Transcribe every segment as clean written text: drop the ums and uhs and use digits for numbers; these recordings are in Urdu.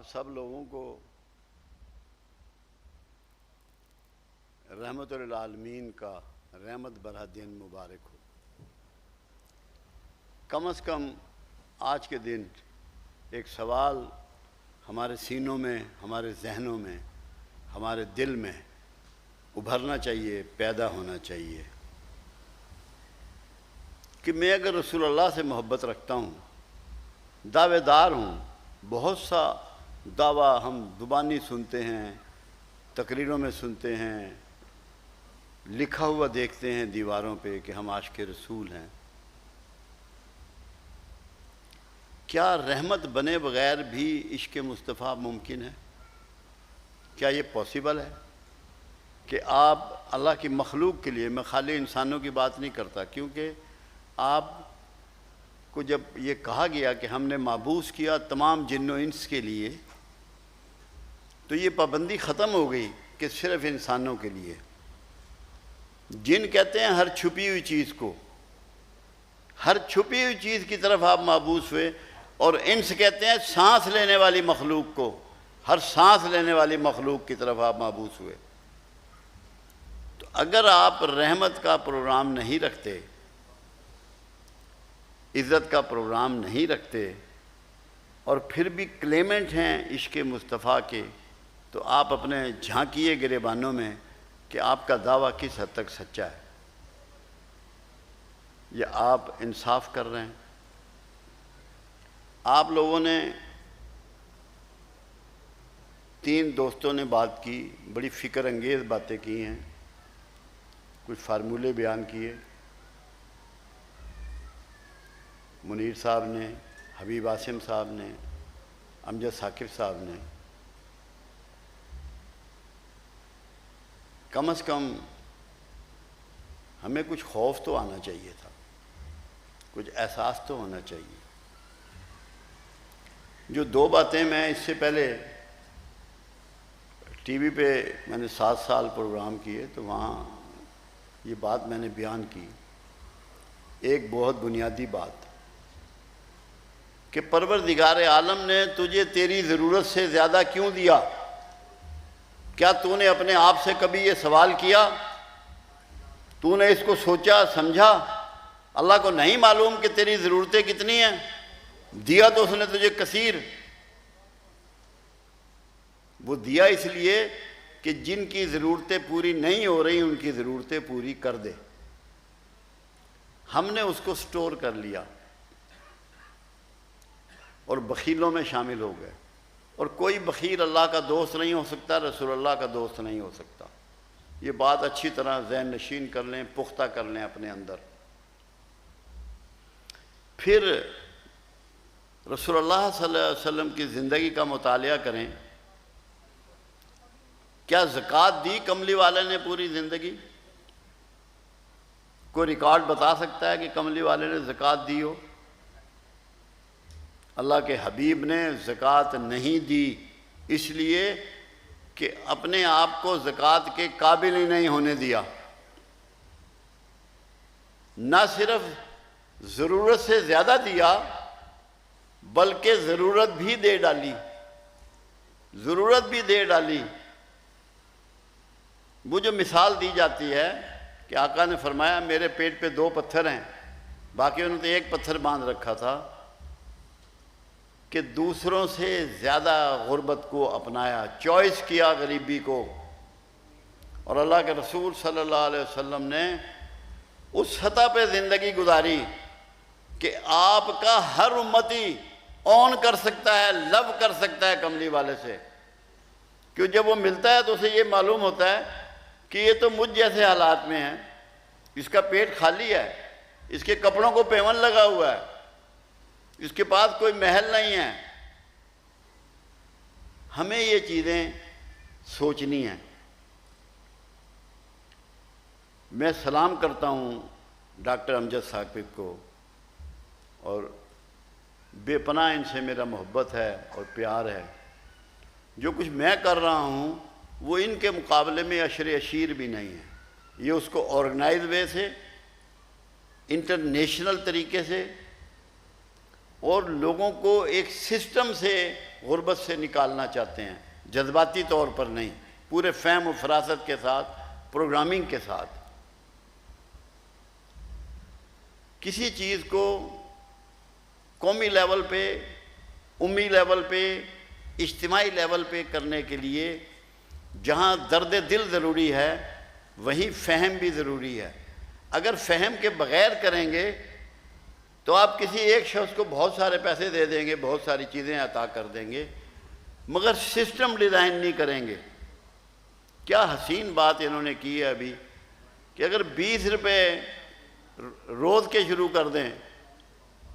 آپ سب لوگوں کو رحمت للعالمین کا رحمت برہ دن مبارک ہو۔ کم از کم آج کے دن ایک سوال ہمارے سینوں میں، ہمارے ذہنوں میں، ہمارے دل میں ابھرنا چاہیے، پیدا ہونا چاہیے کہ میں اگر رسول اللہ سے محبت رکھتا ہوں، دعوے دار ہوں، بہت سا دعویٰ ہم زبانی سنتے ہیں، تقریروں میں سنتے ہیں، لکھا ہوا دیکھتے ہیں دیواروں پہ کہ ہم عاشق رسول ہیں، کیا رحمت بنے بغیر بھی عشق مصطفیٰ ممکن ہے؟ کیا یہ پاسبل ہے کہ آپ اللہ کی مخلوق کے لیے، میں خالی انسانوں کی بات نہیں کرتا، کیونکہ آپ کو جب یہ کہا گیا کہ ہم نے مابعوث کیا تمام جن و انس کے لیے، تو یہ پابندی ختم ہو گئی کہ صرف انسانوں کے لیے۔ جن کہتے ہیں ہر چھپی ہوئی چیز کو، ہر چھپی ہوئی چیز کی طرف آپ مابعوث ہوئے، اور انس کہتے ہیں سانس لینے والی مخلوق کو، ہر سانس لینے والی مخلوق کی طرف آپ مابعوث ہوئے۔ تو اگر آپ رحمت کا پروگرام نہیں رکھتے، عزت کا پروگرام نہیں رکھتے، اور پھر بھی کلیمنٹ ہیں عشق مصطفیٰ کے، تو آپ اپنے جھانکیے گریبانوں میں کہ آپ کا دعویٰ کس حد تک سچا ہے، یا آپ انصاف کر رہے ہیں۔ آپ لوگوں نے، 3 دوستوں نے بات کی، بڑی فکر انگیز باتیں کی ہیں، کچھ فارمولے بیان کیے، منیر صاحب نے، حبیب عاصم صاحب نے، امجد ثاقب صاحب نے۔ کم از کم ہمیں کچھ خوف تو آنا چاہیے تھا، کچھ احساس تو ہونا چاہیے۔ جو 2 باتیں میں اس سے پہلے ٹی وی پہ میں نے 7 سال پروگرام کیے، تو وہاں یہ بات میں نے بیان کی، ایک بہت بنیادی بات کہ پروردگار عالم نے تجھے تیری ضرورت سے زیادہ کیوں دیا؟ کیا تو نے اپنے آپ سے کبھی یہ سوال کیا؟ تو نے اس کو سوچا سمجھا؟ اللہ کو نہیں معلوم کہ تیری ضرورتیں کتنی ہیں؟ دیا تو اس نے تجھے کثیر۔ وہ دیا اس لیے کہ جن کی ضرورتیں پوری نہیں ہو رہی ان کی ضرورتیں پوری کر دے۔ ہم نے اس کو سٹور کر لیا اور بخیلوں میں شامل ہو گئے، اور کوئی بخیل اللہ کا دوست نہیں ہو سکتا، رسول اللہ کا دوست نہیں ہو سکتا۔ یہ بات اچھی طرح ذہن نشین کر لیں، پختہ کر لیں اپنے اندر۔ پھر رسول اللہ صلی اللہ علیہ وسلم کی زندگی کا مطالعہ کریں۔ کیا زکوٰۃ دی کملی والے نے پوری زندگی؟ کوئی ریکارڈ بتا سکتا ہے کہ کملی والے نے زکوٰۃ دی ہو؟ اللہ کے حبیب نے زکوٰۃ نہیں دی، اس لیے کہ اپنے آپ کو زکوٰۃ کے قابل ہی نہیں ہونے دیا۔ نہ صرف ضرورت سے زیادہ دیا، بلکہ ضرورت بھی دے ڈالی، ضرورت بھی دے ڈالی۔ وہ جو مثال دی جاتی ہے کہ آقا نے فرمایا میرے پیٹ پہ 2 پتھر ہیں، باقی انہوں نے 1 پتھر باندھ رکھا تھا، کہ دوسروں سے زیادہ غربت کو اپنایا، چوائس کیا غریبی کو۔ اور اللہ کے رسول صلی اللہ علیہ وسلم نے اس سطح پہ زندگی گزاری کہ آپ کا ہر امتی اون کر سکتا ہے، لو کر سکتا ہے کملی والے سے، کیوں جب وہ ملتا ہے تو اسے یہ معلوم ہوتا ہے کہ یہ تو مجھ جیسے حالات میں ہے، اس کا پیٹ خالی ہے، اس کے کپڑوں کو پیون لگا ہوا ہے، اس کے پاس کوئی محل نہیں ہے۔ ہمیں یہ چیزیں سوچنی ہیں۔ میں سلام کرتا ہوں ڈاکٹر امجد ثاقب کو، اور بے پناہ ان سے میرا محبت ہے اور پیار ہے۔ جو کچھ میں کر رہا ہوں وہ ان کے مقابلے میں عشر عشیر بھی نہیں ہے۔ یہ اس کو آرگنائز وے سے، انٹرنیشنل طریقے سے، اور لوگوں کو ایک سسٹم سے غربت سے نکالنا چاہتے ہیں، جذباتی طور پر نہیں، پورے فہم و فراست کے ساتھ، پروگرامنگ کے ساتھ۔ کسی چیز کو قومی لیول پہ، امی لیول پہ، اجتماعی لیول پہ کرنے کے لیے جہاں درد دل ضروری ہے وہیں فہم بھی ضروری ہے۔ اگر فہم کے بغیر کریں گے تو آپ کسی ایک شخص کو بہت سارے پیسے دے دیں گے، بہت ساری چیزیں عطا کر دیں گے، مگر سسٹم ڈیزائن نہیں کریں گے۔ کیا حسین بات انہوں نے کی ہے ابھی کہ اگر 20 روپے روز کے شروع کر دیں،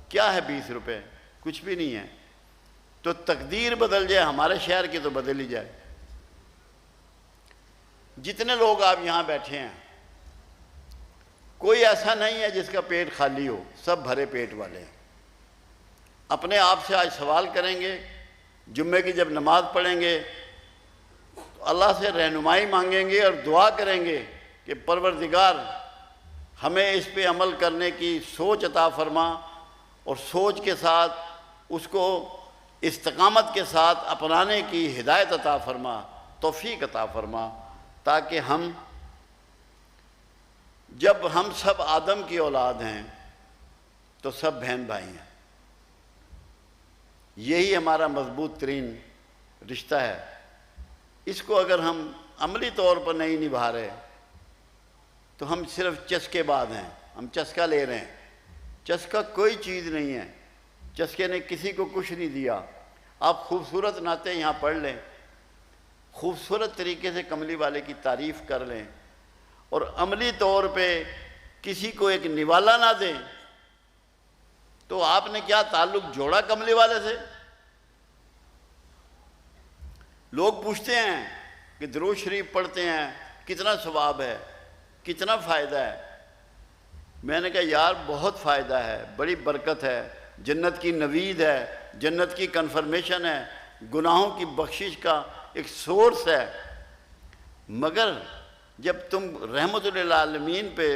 کیا ہے 20 روپے؟ کچھ بھی نہیں ہے، تو تقدیر بدل جائے، ہمارے شہر کی تو بدل ہی جائے۔ جتنے لوگ آپ یہاں بیٹھے ہیں، کوئی ایسا نہیں ہے جس کا پیٹ خالی ہو، سب بھرے پیٹ والے ہیں۔ اپنے آپ سے آج سوال کریں گے، جمعے کی جب نماز پڑھیں گے تو اللہ سے رہنمائی مانگیں گے اور دعا کریں گے کہ پروردگار ہمیں اس پہ عمل کرنے کی سوچ عطا فرما، اور سوچ کے ساتھ اس کو استقامت کے ساتھ اپنانے کی ہدایت عطا فرما، توفیق عطا فرما، تاکہ ہم، جب ہم سب آدم کی اولاد ہیں تو سب بہن بھائی ہیں۔ یہی ہمارا مضبوط ترین رشتہ ہے۔ اس کو اگر ہم عملی طور پر نہیں نبھا رہے تو ہم صرف چسکے باز ہیں، ہم چسکا لے رہے ہیں۔ چسکا کوئی چیز نہیں ہے، چسکے نے کسی کو کچھ نہیں دیا۔ آپ خوبصورت نعتیں یہاں پڑھ لیں، خوبصورت طریقے سے کملی والے کی تعریف کر لیں، اور عملی طور پہ کسی کو ایک نوالا نہ دیں، تو آپ نے کیا تعلق جوڑا کملی والے سے؟ لوگ پوچھتے ہیں کہ درود شریف پڑھتے ہیں، کتنا ثواب ہے، کتنا فائدہ ہے؟ میں نے کہا یار بہت فائدہ ہے، بڑی برکت ہے، جنت کی نوید ہے، جنت کی کنفرمیشن ہے، گناہوں کی بخشش کا ایک سورس ہے۔ مگر جب تم رحمت للعالمین پہ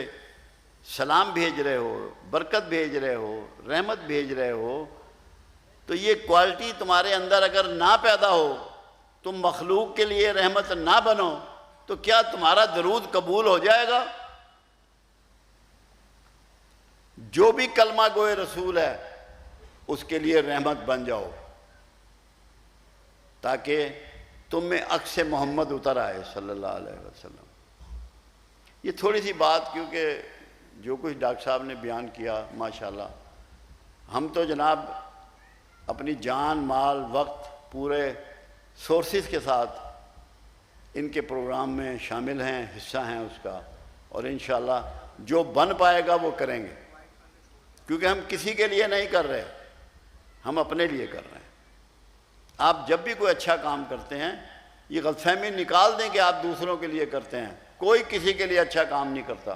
سلام بھیج رہے ہو، برکت بھیج رہے ہو، رحمت بھیج رہے ہو، تو یہ کوالٹی تمہارے اندر اگر نہ پیدا ہو، تم مخلوق کے لیے رحمت نہ بنو، تو کیا تمہارا درود قبول ہو جائے گا؟ جو بھی کلمہ گوئے رسول ہے اس کے لیے رحمت بن جاؤ، تاکہ تم میں عکس محمد اتر آئے صلی اللہ علیہ وسلم۔ یہ تھوڑی سی بات، کیونکہ جو کچھ ڈاکٹر صاحب نے بیان کیا ماشاءاللہ، ہم تو جناب اپنی جان مال وقت پورے سورسز کے ساتھ ان کے پروگرام میں شامل ہیں، حصہ ہیں اس کا، اور انشاءاللہ جو بن پائے گا وہ کریں گے، کیونکہ ہم کسی کے لیے نہیں کر رہے، ہم اپنے لیے کر رہے ہیں۔ آپ جب بھی کوئی اچھا کام کرتے ہیں، یہ غلط فہمی نکال دیں کہ آپ دوسروں کے لیے کرتے ہیں۔ کوئی کسی کے لیے اچھا کام نہیں کرتا۔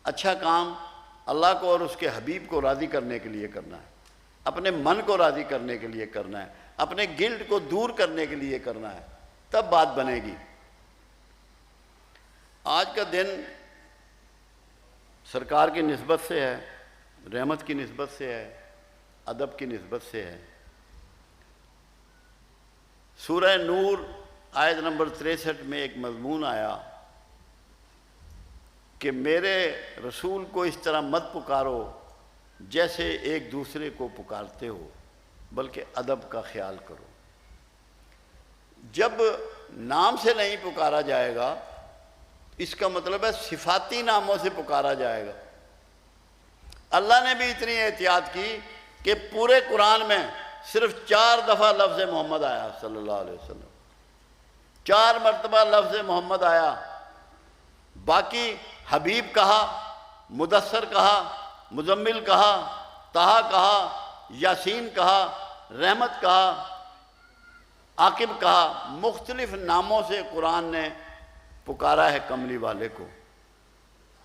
اچھا کام اللہ کو اور اس کے حبیب کو راضی کرنے کے لیے کرنا ہے، اپنے من کو راضی کرنے کے لیے کرنا ہے، اپنے گلٹ کو دور کرنے کے لیے کرنا ہے، تب بات بنے گی۔ آج کا دن سرکار کی نسبت سے ہے، رحمت کی نسبت سے ہے، ادب کی نسبت سے ہے۔ سورہ نور آیت نمبر 63 میں ایک مضمون آیا کہ میرے رسول کو اس طرح مت پکارو جیسے ایک دوسرے کو پکارتے ہو، بلکہ ادب کا خیال کرو۔ جب نام سے نہیں پکارا جائے گا، اس کا مطلب ہے صفاتی ناموں سے پکارا جائے گا۔ اللہ نے بھی اتنی احتیاط کی کہ پورے قرآن میں صرف 4 دفعہ لفظ محمد آیا صلی اللہ علیہ وسلم، 4 مرتبہ لفظ محمد آیا، باقی حبیب کہا، مدثر کہا، مزمل کہا، طہا کہا، یاسین کہا، رحمت کہا، عاقب کہا، مختلف ناموں سے قرآن نے پکارا ہے کملی والے کو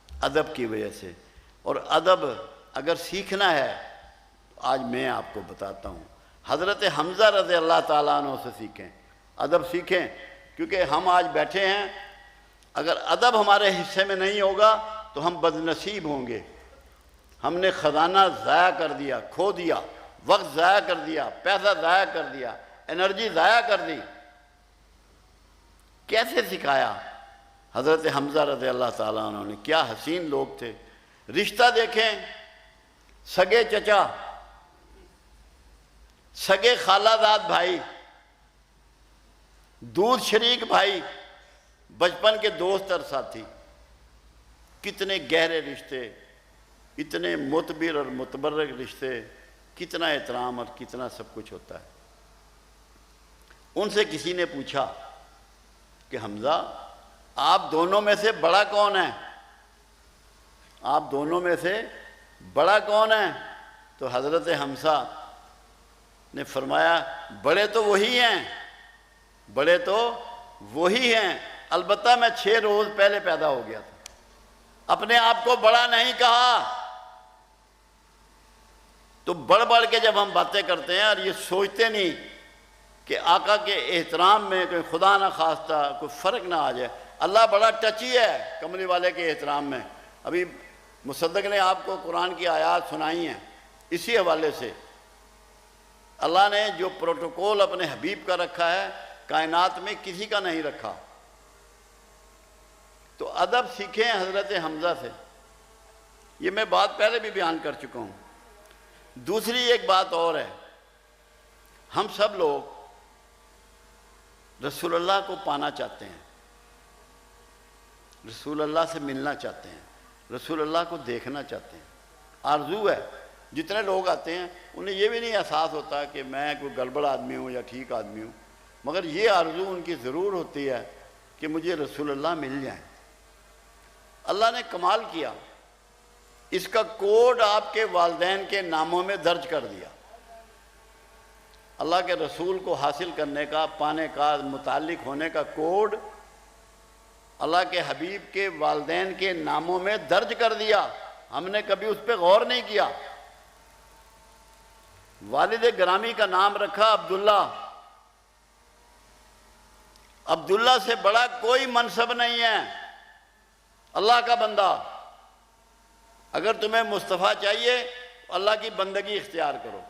ادب کی وجہ سے۔ اور ادب اگر سیکھنا ہے، آج میں آپ کو بتاتا ہوں، حضرت حمزہ رضی اللہ تعالیٰ عنہ سے سیکھیں، ادب سیکھیں، کیونکہ ہم آج بیٹھے ہیں، اگر ادب ہمارے حصے میں نہیں ہوگا تو ہم بدنصیب ہوں گے۔ ہم نے خزانہ ضائع کر دیا، کھو دیا، وقت ضائع کر دیا، پیسہ ضائع کر دیا، انرجی ضائع کر دی۔ کیسے سکھایا؟ حضرت حمزہ رضی اللہ تعالیٰ عنہ نے، کیا حسین لوگ تھے۔ رشتہ دیکھیں، سگے چچا، سگے خالہ زاد بھائی، دودھ شریک بھائی، بچپن کے دوست اور ساتھی، کتنے گہرے رشتے، اتنے معتبر اور متبرک رشتے، کتنا احترام اور کتنا سب کچھ ہوتا ہے۔ ان سے کسی نے پوچھا کہ حمزہ آپ دونوں میں سے بڑا کون ہے؟ آپ دونوں میں سے بڑا کون ہے؟ تو حضرت حمزہ نے فرمایا بڑے تو وہی ہیں، بڑے تو وہی ہیں، البتہ میں 6 روز پہلے پیدا ہو گیا تھا۔ اپنے آپ کو بڑا نہیں کہا۔ تو بڑھ بڑھ کے جب ہم باتیں کرتے ہیں اور یہ سوچتے نہیں کہ آقا کے احترام میں کوئی خدا نہ خواستہ کوئی فرق نہ آ جائے۔ اللہ بڑا ٹچی ہے کملی والے کے احترام میں۔ ابھی مصدق نے آپ کو قرآن کی آیات سنائی ہیں، اسی حوالے سے اللہ نے جو پروٹوکول اپنے حبیب کا رکھا ہے کائنات میں کسی کا نہیں رکھا۔ تو ادب سیکھیں حضرت حمزہ سے۔ یہ میں بات پہلے بھی بیان کر چکا ہوں۔ دوسری ایک بات اور ہے، ہم سب لوگ رسول اللہ کو پانا چاہتے ہیں، رسول اللہ سے ملنا چاہتے ہیں، رسول اللہ کو دیکھنا چاہتے ہیں، آرزو ہے۔ جتنے لوگ آتے ہیں انہیں یہ بھی نہیں احساس ہوتا کہ میں کوئی گڑبڑ آدمی ہوں یا ٹھیک آدمی ہوں، مگر یہ آرزو ان کی ضرور ہوتی ہے کہ مجھے رسول اللہ مل جائیں۔ اللہ نے کمال کیا، اس کا کوڈ آپ کے والدین کے ناموں میں درج کر دیا۔ اللہ کے رسول کو حاصل کرنے کا، پانے کا، متعلق ہونے کا کوڈ اللہ کے حبیب کے والدین کے ناموں میں درج کر دیا۔ ہم نے کبھی اس پہ غور نہیں کیا۔ والد گرامی کا نام رکھا عبداللہ۔ عبداللہ سے بڑا کوئی منصب نہیں ہے، اللہ کا بندہ۔ اگر تمہیں مصطفیٰ چاہیے اللہ کی بندگی اختیار کرو۔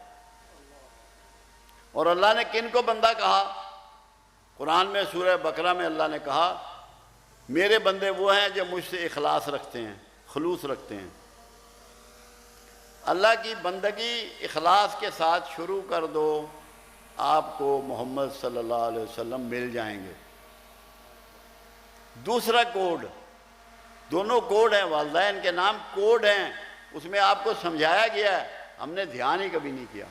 اور اللہ نے کن کو بندہ کہا؟ قرآن میں سورہ بقرہ میں اللہ نے کہا میرے بندے وہ ہیں جو مجھ سے اخلاص رکھتے ہیں، خلوص رکھتے ہیں۔ اللہ کی بندگی اخلاص کے ساتھ شروع کر دو، آپ کو محمد صلی اللہ علیہ وسلم مل جائیں گے۔ دوسرا کوڈ، دونوں کوڈ ہیں، والدین کے نام کوڈ ہیں، اس میں آپ کو سمجھایا گیا ہے، ہم نے دھیان ہی کبھی نہیں کیا۔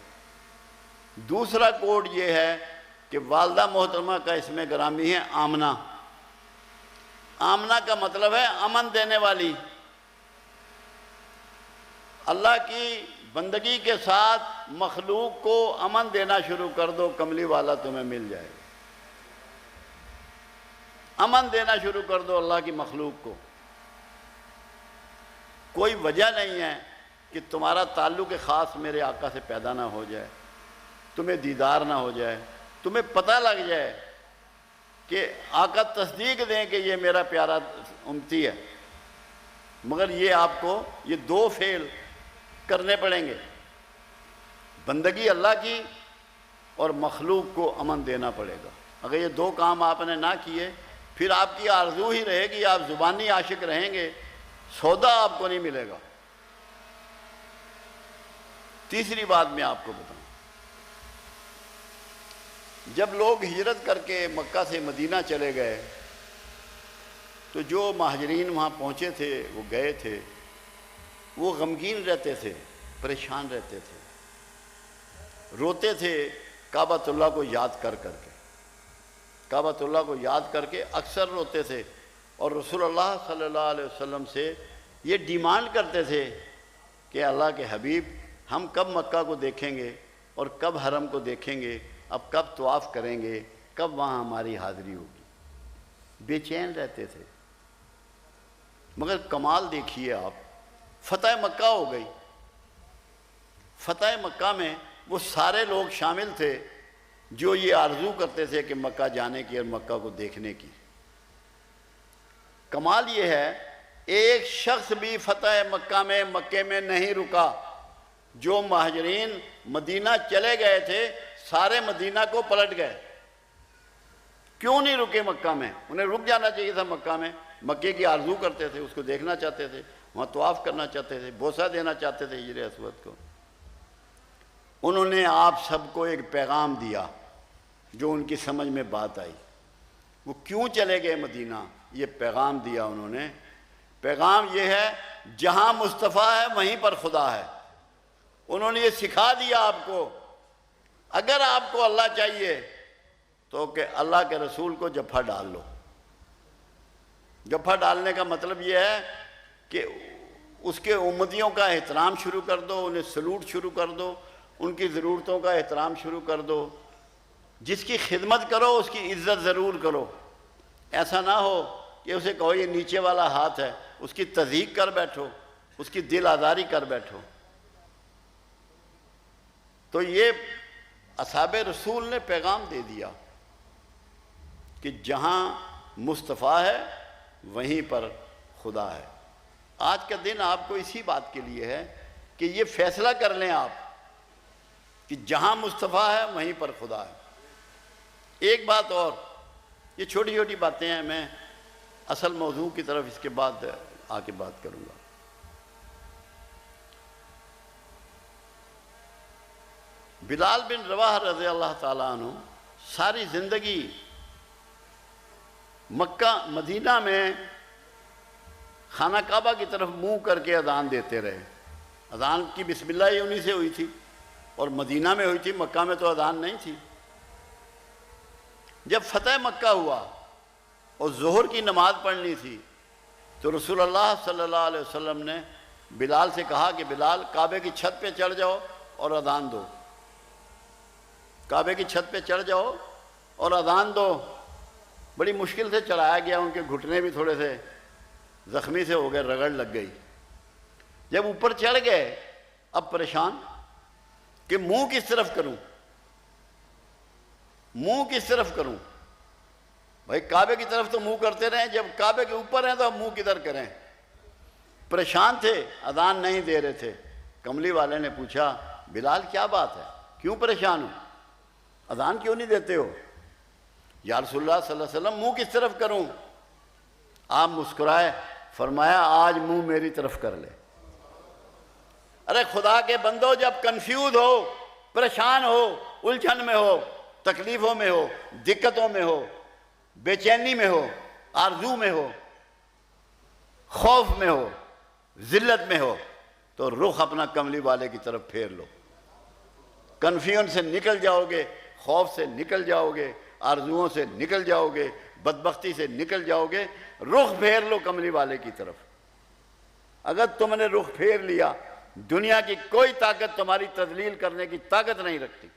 دوسرا کوڈ یہ ہے کہ والدہ محترمہ کا اسم گرامی ہے آمنہ۔ آمنہ کا مطلب ہے امن دینے والی۔ اللہ کی بندگی کے ساتھ مخلوق کو امن دینا شروع کر دو، کملی والا تمہیں مل جائے گا۔ امن دینا شروع کر دو اللہ کی مخلوق کو۔ کوئی وجہ نہیں ہے کہ تمہارا تعلق خاص میرے آقا سے پیدا نہ ہو جائے، تمہیں دیدار نہ ہو جائے، تمہیں پتہ لگ جائے کہ آقا تصدیق دیں کہ یہ میرا پیارا امتی ہے، مگر یہ آپ کو یہ 2 فعل کرنے پڑیں گے، بندگی اللہ کی اور مخلوق کو امن دینا پڑے گا۔ اگر یہ 2 کام آپ نے نہ کیے پھر آپ کی آرزو ہی رہے گی، آپ زبانی عاشق رہیں گے، سودا آپ کو نہیں ملے گا۔ تیسری بات میں آپ کو بتاؤں، جب لوگ ہجرت کر کے مکہ سے مدینہ چلے گئے تو جو مہاجرین وہاں پہنچے تھے، وہ گئے تھے، وہ غمگین رہتے تھے، پریشان رہتے تھے، روتے تھے کعبۃ اللہ کو یاد کر کر کے، کعبۃ اللہ کو یاد کر کے اکثر روتے تھے، اور رسول اللہ صلی اللہ علیہ وسلم سے یہ ڈیمانڈ کرتے تھے کہ اللہ کے حبیب ہم کب مکہ کو دیکھیں گے اور کب حرم کو دیکھیں گے، اب کب طواف کریں گے، کب وہاں ہماری حاضری ہوگی۔ بے چین رہتے تھے، مگر کمال دیکھیے آپ، فتح مکہ ہو گئی۔ فتح مکہ میں وہ سارے لوگ شامل تھے جو یہ آرزو کرتے تھے کہ مکہ جانے کی اور مکہ کو دیکھنے کی۔ کمال یہ ہے ایک شخص بھی فتح مکے میں نہیں رکا۔ جو مہاجرین مدینہ چلے گئے تھے سارے مدینہ کو پلٹ گئے۔ کیوں نہیں رکے مکہ میں؟ انہیں رک جانا چاہیے تھا مکہ میں۔ مکے کی آرزو کرتے تھے، اس کو دیکھنا چاہتے تھے، وہاں طواف کرنا چاہتے تھے، بوسہ دینا چاہتے تھے حجر اسود کو۔ انہوں نے آپ سب کو ایک پیغام دیا جو ان کی سمجھ میں بات آئی۔ وہ کیوں چلے گئے مدینہ؟ یہ پیغام دیا انہوں نے۔ پیغام یہ ہے جہاں مصطفیٰ ہے وہیں پر خدا ہے۔ انہوں نے یہ سکھا دیا آپ کو، اگر آپ کو اللہ چاہیے تو کہ اللہ کے رسول کو جپھا ڈال لو۔ جپھا ڈالنے کا مطلب یہ ہے کہ اس کے امتیوں کا احترام شروع کر دو، انہیں سلوٹ شروع کر دو، ان کی ضرورتوں کا احترام شروع کر دو۔ جس کی خدمت کرو اس کی عزت ضرور کرو۔ ایسا نہ ہو کہ اسے کہو یہ نیچے والا ہاتھ ہے، اس کی تضحیق کر بیٹھو، اس کی دل آزاری کر بیٹھو۔ تو یہ اصحاب رسول نے پیغام دے دیا کہ جہاں مصطفیٰ ہے وہیں پر خدا ہے۔ آج کا دن آپ کو اسی بات کے لیے ہے کہ یہ فیصلہ کر لیں آپ کہ جہاں مصطفیٰ ہے وہیں پر خدا ہے۔ ایک بات اور، یہ چھوٹی چھوٹی باتیں ہیں، میں اصل موضوع کی طرف اس کے بعد آ کے بات کروں گا۔ بلال بن رواح رضی اللہ تعالیٰ عنہ ساری زندگی مکہ مدینہ میں خانہ کعبہ کی طرف منہ کر کے اذان دیتے رہے۔ اذان کی بسم اللہ ہی انہی سے ہوئی تھی اور مدینہ میں ہوئی تھی، مکہ میں تو اذان نہیں تھی۔ جب فتح مکہ ہوا اور ظہر کی نماز پڑھنی تھی تو رسول اللہ صلی اللہ علیہ وسلم نے بلال سے کہا کہ بلال کعبے کی چھت پہ چڑھ جاؤ اور اذان دو۔ کعبے کی چھت پہ چڑھ جاؤ اور اذان دو۔ بڑی مشکل سے چڑھایا گیا، ان کے گھٹنے بھی تھوڑے سے زخمی سے ہو گئے، رگڑ لگ گئی۔ جب اوپر چڑھ گئے اب پریشان کہ منہ کس طرف کروں، منہ کس طرف کروں؟ بھائی کعبے کی طرف تو منہ کرتے رہیں، جب کعبے کے اوپر ہیں تو اب منہ کدھر کریں؟ پریشان تھے، اذان نہیں دے رہے تھے۔ کملی والے نے پوچھا بلال کیا بات ہے، کیوں پریشان ہو، اذان کیوں نہیں دیتے ہو؟ یا رسول اللہ صلی اللہ علیہ وسلم منہ کس طرف کروں؟ آپ مسکرائے، فرمایا آج منہ میری طرف کر لے۔ ارے خدا کے بندو، جب کنفیوز ہو، پریشان ہو، الجھن میں ہو، تکلیفوں میں ہو، دقتوں میں ہو، بے چینی میں ہو، آرزو میں ہو، خوف میں ہو، ذلت میں ہو، تو رخ اپنا کملی والے کی طرف پھیر لو۔ کنفیوژن سے نکل جاؤ گے، خوف سے نکل جاؤ گے، آرزوؤں سے نکل جاؤ گے، بدبختی سے نکل جاؤ گے، رخ پھیر لو کملی والے کی طرف۔ اگر تم نے رخ پھیر لیا، دنیا کی کوئی طاقت تمہاری تذلیل کرنے کی طاقت نہیں رکھتی۔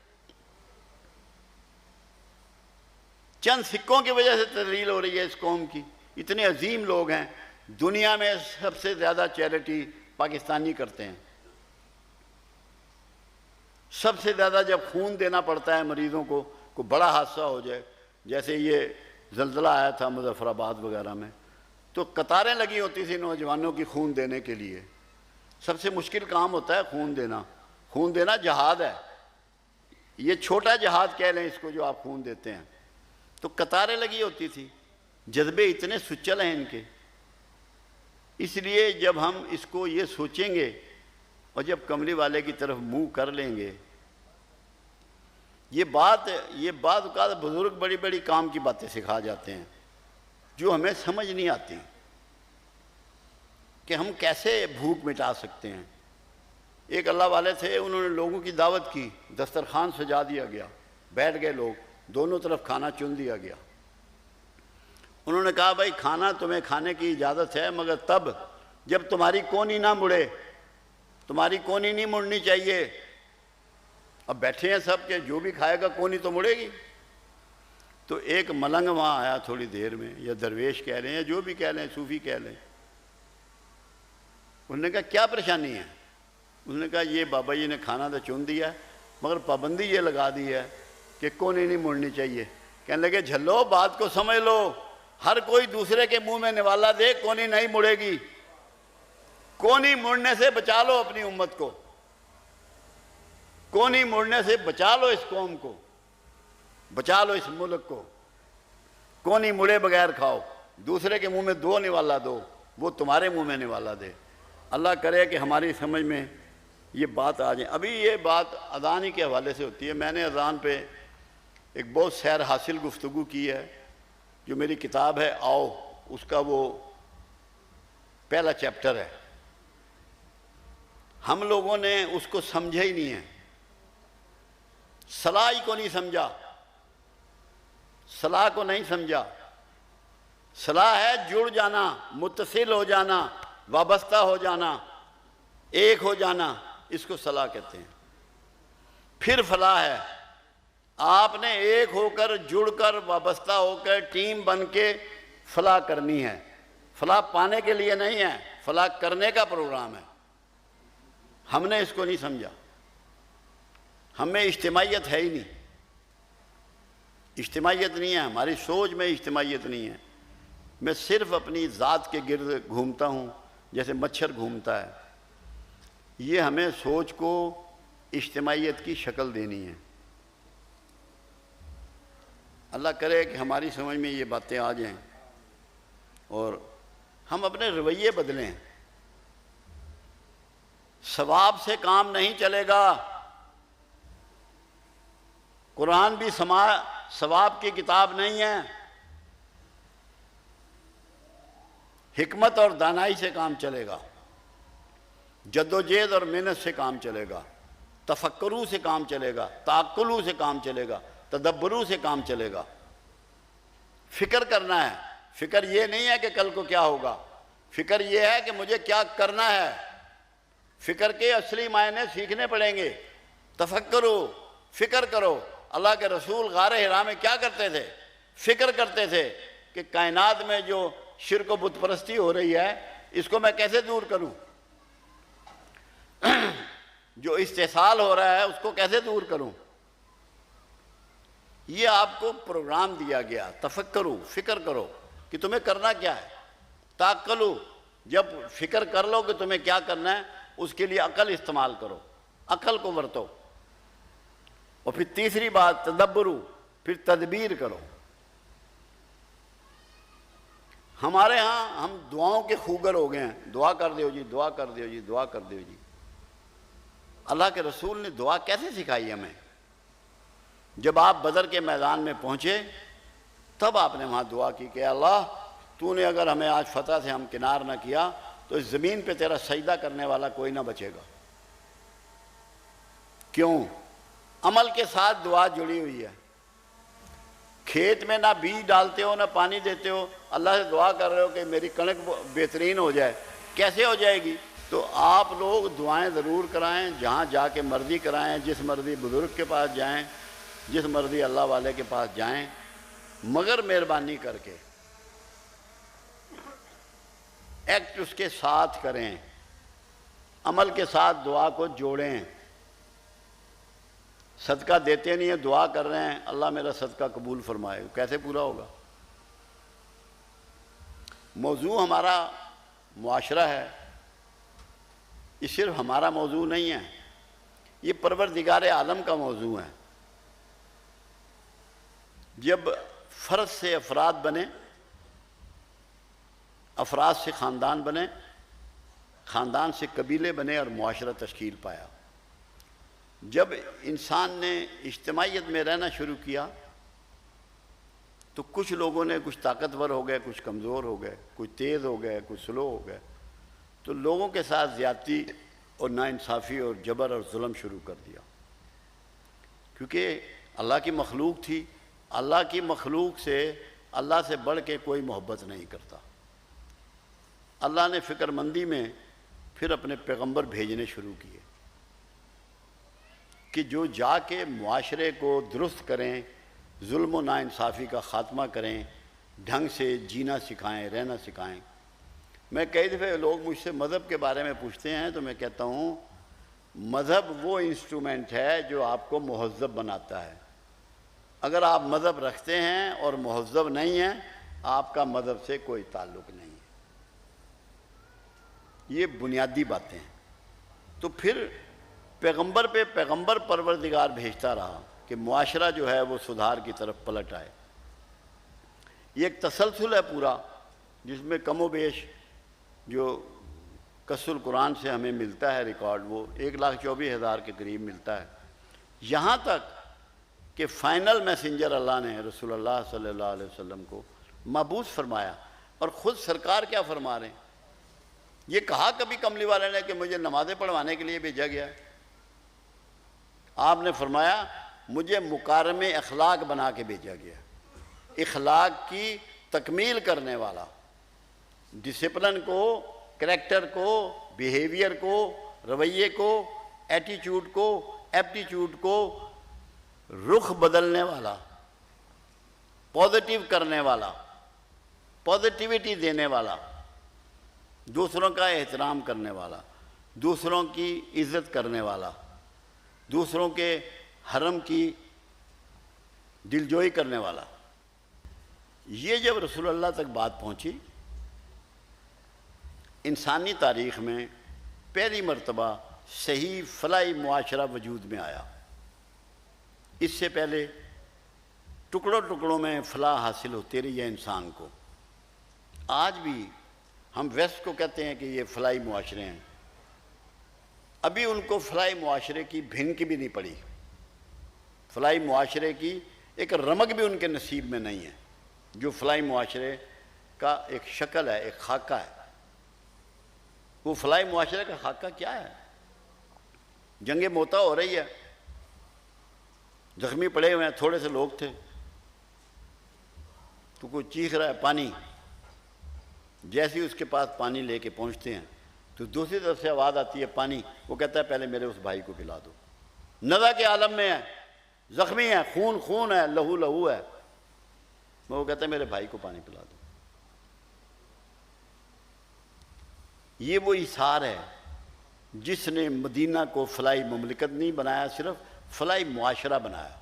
چند سکوں کی وجہ سے تذلیل ہو رہی ہے اس قوم کی۔ اتنے عظیم لوگ ہیں، دنیا میں سب سے زیادہ چیریٹی پاکستانی کرتے ہیں۔ سب سے زیادہ جب خون دینا پڑتا ہے مریضوں کو، کوئی بڑا حادثہ ہو جائے، جیسے یہ زلزلہ آیا تھا مظفر آباد وغیرہ میں، تو قطاریں لگی ہوتی تھیں نوجوانوں کی خون دینے کے لیے۔ سب سے مشکل کام ہوتا ہے خون دینا۔ خون دینا جہاد ہے، یہ چھوٹا جہاد کہہ لیں اس کو جو آپ خون دیتے ہیں۔ تو قطاریں لگی ہوتی تھی، جذبے اتنے سچل ہیں ان کے۔ اس لیے جب ہم اس کو یہ سوچیں گے اور جب کملی والے کی طرف منہ کر لیں گے، یہ بعض اوقات بزرگ بڑی بڑی کام کی باتیں سکھا جاتے ہیں جو ہمیں سمجھ نہیں آتی کہ ہم کیسے بھوک مٹا سکتے ہیں۔ ایک اللہ والے تھے، انہوں نے لوگوں کی دعوت کی، دسترخوان سجا دیا گیا، بیٹھ گئے لوگ، دونوں طرف کھانا چن دیا گیا۔ انہوں نے کہا بھائی کھانا تمہیں کھانے کی اجازت ہے، مگر تب جب تمہاری کونی نہ مڑے، تمہاری کونی نہیں مڑنی چاہیے۔ اب بیٹھے ہیں سب کہ جو بھی کھائے گا کونی تو مڑے گی۔ تو ایک ملنگ وہاں آیا تھوڑی دیر میں، یا درویش کہہ رہے ہیں، جو بھی کہہ لیں، صوفی کہہ لیں۔ انہوں نے کہا کیا پریشانی ہے؟ انہوں نے کہا یہ بابا جی نے کھانا تو چن دیا ہے، مگر پابندی یہ لگا دی ہے کہ کونی نہیں مڑنی چاہیے۔ کہنے لگے جھلو بات کو سمجھ لو، ہر کوئی دوسرے کے منہ میں نوالا دے، کونی نہیں مڑے گی۔ کونی مڑنے سے بچا لو اپنی امت کو، کونی مڑنے سے بچا لو اس قوم کو، بچا لو اس ملک کو۔ کونی مڑے بغیر کھاؤ، دوسرے کے منہ میں دو نوالا دو، وہ تمہارے منہ میں نوالا دے۔ اللہ کرے کہ ہماری سمجھ میں یہ بات آ جائے۔ ابھی یہ بات اذان ہی کے حوالے سے ہوتی ہے۔ میں نے اذان پہ ایک بہت سیر حاصل گفتگو کی ہے، جو میری کتاب ہے آؤ، اس کا وہ پہلا چیپٹر ہے۔ ہم لوگوں نے اس کو سمجھا ہی نہیں ہے، صلاح کو نہیں سمجھا، صلاح کو نہیں سمجھا۔ صلاح ہے جڑ جانا، متصل ہو جانا، وابستہ ہو جانا، ایک ہو جانا، اس کو صلاح کہتے ہیں۔ پھر فلاح ہے، آپ نے ایک ہو کر، جڑ کر، وابستہ ہو کر، ٹیم بن کے فلاح کرنی ہے۔ فلاح پانے کے لیے نہیں ہے، فلاح کرنے کا پروگرام ہے۔ ہم نے اس کو نہیں سمجھا، ہمیں اجتماعیت ہے ہی نہیں، اجتماعیت نہیں ہے، ہماری سوچ میں اجتماعیت نہیں ہے۔ میں صرف اپنی ذات کے گرد گھومتا ہوں جیسے مچھر گھومتا ہے۔ یہ ہمیں سوچ کو اجتماعیت کی شکل دینی ہے۔ اللہ کرے کہ ہماری سمجھ میں یہ باتیں آ جائیں اور ہم اپنے رویے بدلیں۔ ثواب سے کام نہیں چلے گا، قرآن بھی ثواب کی کتاب نہیں ہے۔ حکمت اور دانائی سے کام چلے گا، جدوجہد اور محنت سے کام چلے گا، تفکرو سے کام چلے گا، تعقلو سے کام چلے گا، تدبرو سے کام چلے گا۔ فکر کرنا ہے، فکر یہ نہیں ہے کہ کل کو کیا ہوگا، فکر یہ ہے کہ مجھے کیا کرنا ہے۔ فکر کے اصلی معنی سیکھنے پڑیں گے۔ تفکرو، فکر کرو۔ اللہ کے رسول غار حرا میں کیا کرتے تھے؟ فکر کرتے تھے کہ کائنات میں جو شرک و بت پرستی ہو رہی ہے، اس کو میں کیسے دور کروں، جو استحصال ہو رہا ہے اس کو کیسے دور کروں۔ یہ آپ کو پروگرام دیا گیا، تفکرو، فکر کرو کہ تمہیں کرنا کیا ہے۔ تعقلو، جب فکر کر لو کہ تمہیں کیا کرنا ہے، اس کے لیے عقل استعمال کرو، عقل کو ورتو۔ اور پھر تیسری بات تدبرو، پھر تدبیر کرو۔ ہمارے ہاں ہم دعاؤں کے خوگر ہو گئے ہیں، دعا کر دیو جی، دعا کر دیو جی، دعا کر دیو جی۔ اللہ کے رسول نے دعا کیسے سکھائی ہمیں؟ جب آپ بدر کے میدان میں پہنچے تب آپ نے وہاں دعا کی کہ اللہ تو نے اگر ہمیں آج فتح سے ہمکنار نہ کیا تو اس زمین پہ تیرا سجدہ کرنے والا کوئی نہ بچے گا۔ کیوں؟ عمل کے ساتھ دعا جڑی ہوئی ہے۔ کھیت میں نہ بیج ڈالتے ہو نہ پانی دیتے ہو، اللہ سے دعا کر رہے ہو کہ میری کنک بہترین ہو جائے، کیسے ہو جائے گی؟ تو آپ لوگ دعائیں ضرور کرائیں، جہاں جا کے مرضی کرائیں، جس مرضی بزرگ کے پاس جائیں، جس مرضی اللہ والے کے پاس جائیں، مگر مہربانی کر کے ایکٹ اس کے ساتھ کریں، عمل کے ساتھ دعا کو جوڑیں۔ صدقہ دیتے نہیں ہیں، دعا کر رہے ہیں اللہ میرا صدقہ قبول فرمائے، کیسے پورا ہوگا؟ موضوع ہمارا معاشرہ ہے، یہ صرف ہمارا موضوع نہیں ہے، یہ پروردگار عالم کا موضوع ہے۔ جب فرد سے افراد بنے، افراد سے خاندان بنے، خاندان سے قبیلے بنے اور معاشرہ تشکیل پایا۔ جب انسان نے اجتماعیت میں رہنا شروع کیا تو کچھ لوگوں نے کچھ طاقتور ہو گئے، کچھ کمزور ہو گئے، کچھ تیز ہو گئے، کچھ سلو ہو گئے، تو لوگوں کے ساتھ زیادتی اور ناانصافی اور جبر اور ظلم شروع کر دیا۔ کیونکہ اللہ کی مخلوق تھی، اللہ کی مخلوق سے اللہ سے بڑھ کے کوئی محبت نہیں کرتا۔ اللہ نے فکر مندی میں پھر اپنے پیغمبر بھیجنے شروع کیے کہ جو جا کے معاشرے کو درست کریں، ظلم و ناانصافی کا خاتمہ کریں، ڈھنگ سے جینا سکھائیں، رہنا سکھائیں۔ میں کئی دفعہ لوگ مجھ سے مذہب کے بارے میں پوچھتے ہیں تو میں کہتا ہوں مذہب وہ انسٹرومنٹ ہے جو آپ کو مہذب بناتا ہے۔ اگر آپ مذہب رکھتے ہیں اور مہذب نہیں ہیں، آپ کا مذہب سے کوئی تعلق نہیں ہے۔ یہ بنیادی باتیں ہیں۔ تو پھر پیغمبر پہ پیغمبر پروردگار بھیجتا رہا کہ معاشرہ جو ہے وہ سدھار کی طرف پلٹ آئے۔ یہ ایک تسلسل ہے پورا، جس میں کم و بیش جو قصص القرآن سے ہمیں ملتا ہے ریکارڈ، وہ 1,24,000 کے قریب ملتا ہے، یہاں تک کہ فائنل میسنجر اللہ نے رسول اللہ صلی اللہ علیہ وسلم کو مبعوث فرمایا۔ اور خود سرکار کیا فرما رہے ہیں؟ یہ کہا کبھی کملی والے نے کہ مجھے نمازیں پڑھوانے کے لیے بھیجا گیا ہے؟ آپ نے فرمایا مجھے مکارم اخلاق بنا کے بھیجا گیا، اخلاق کی تکمیل کرنے والا، ڈسپلن کو، کریکٹر کو، بیہیویئر کو، رویے کو، ایٹیچیوڈ کو، ایپٹیچیوڈ کو رخ بدلنے والا، پازیٹیو کرنے والا، پازیٹیوٹی دینے والا، دوسروں کا احترام کرنے والا، دوسروں کی عزت کرنے والا، دوسروں کے حرم کی دلجوئی کرنے والا۔ یہ جب رسول اللہ تک بات پہنچی، انسانی تاریخ میں پہلی مرتبہ صحیح فلاحی معاشرہ وجود میں آیا۔ اس سے پہلے ٹکڑوں ٹکڑوں میں فلاح حاصل ہوتی رہی ہے انسان کو۔ آج بھی ہم ویسٹ کو کہتے ہیں کہ یہ فلاحی معاشرے ہیں، ابھی ان کو فلاحی معاشرے کی بھنک بھی نہیں پڑی، فلاحی معاشرے کی ایک رمق بھی ان کے نصیب میں نہیں ہے، جو فلاحی معاشرے کا ایک شکل ہے، ایک خاکہ ہے۔ وہ فلاحی معاشرے کا خاکہ کیا ہے؟ جنگ موتا ہو رہی ہے، زخمی پڑے ہوئے ہیں، تھوڑے سے لوگ تھے، تو کوئی چیخ رہا ہے پانی، جیسے ہی اس کے پاس پانی لے کے پہنچتے ہیں تو دوسری طرف سے آواز آتی ہے پانی، وہ کہتا ہے پہلے میرے اس بھائی کو پلا دو، نزا کے عالم میں ہے، زخمی ہے، خون خون ہے، لہو لہو ہے، وہ کہتا ہے میرے بھائی کو پانی پلا دو۔ یہ وہ ایثار ہے جس نے مدینہ کو فلاحی مملکت نہیں بنایا، صرف فلاحی معاشرہ بنایا،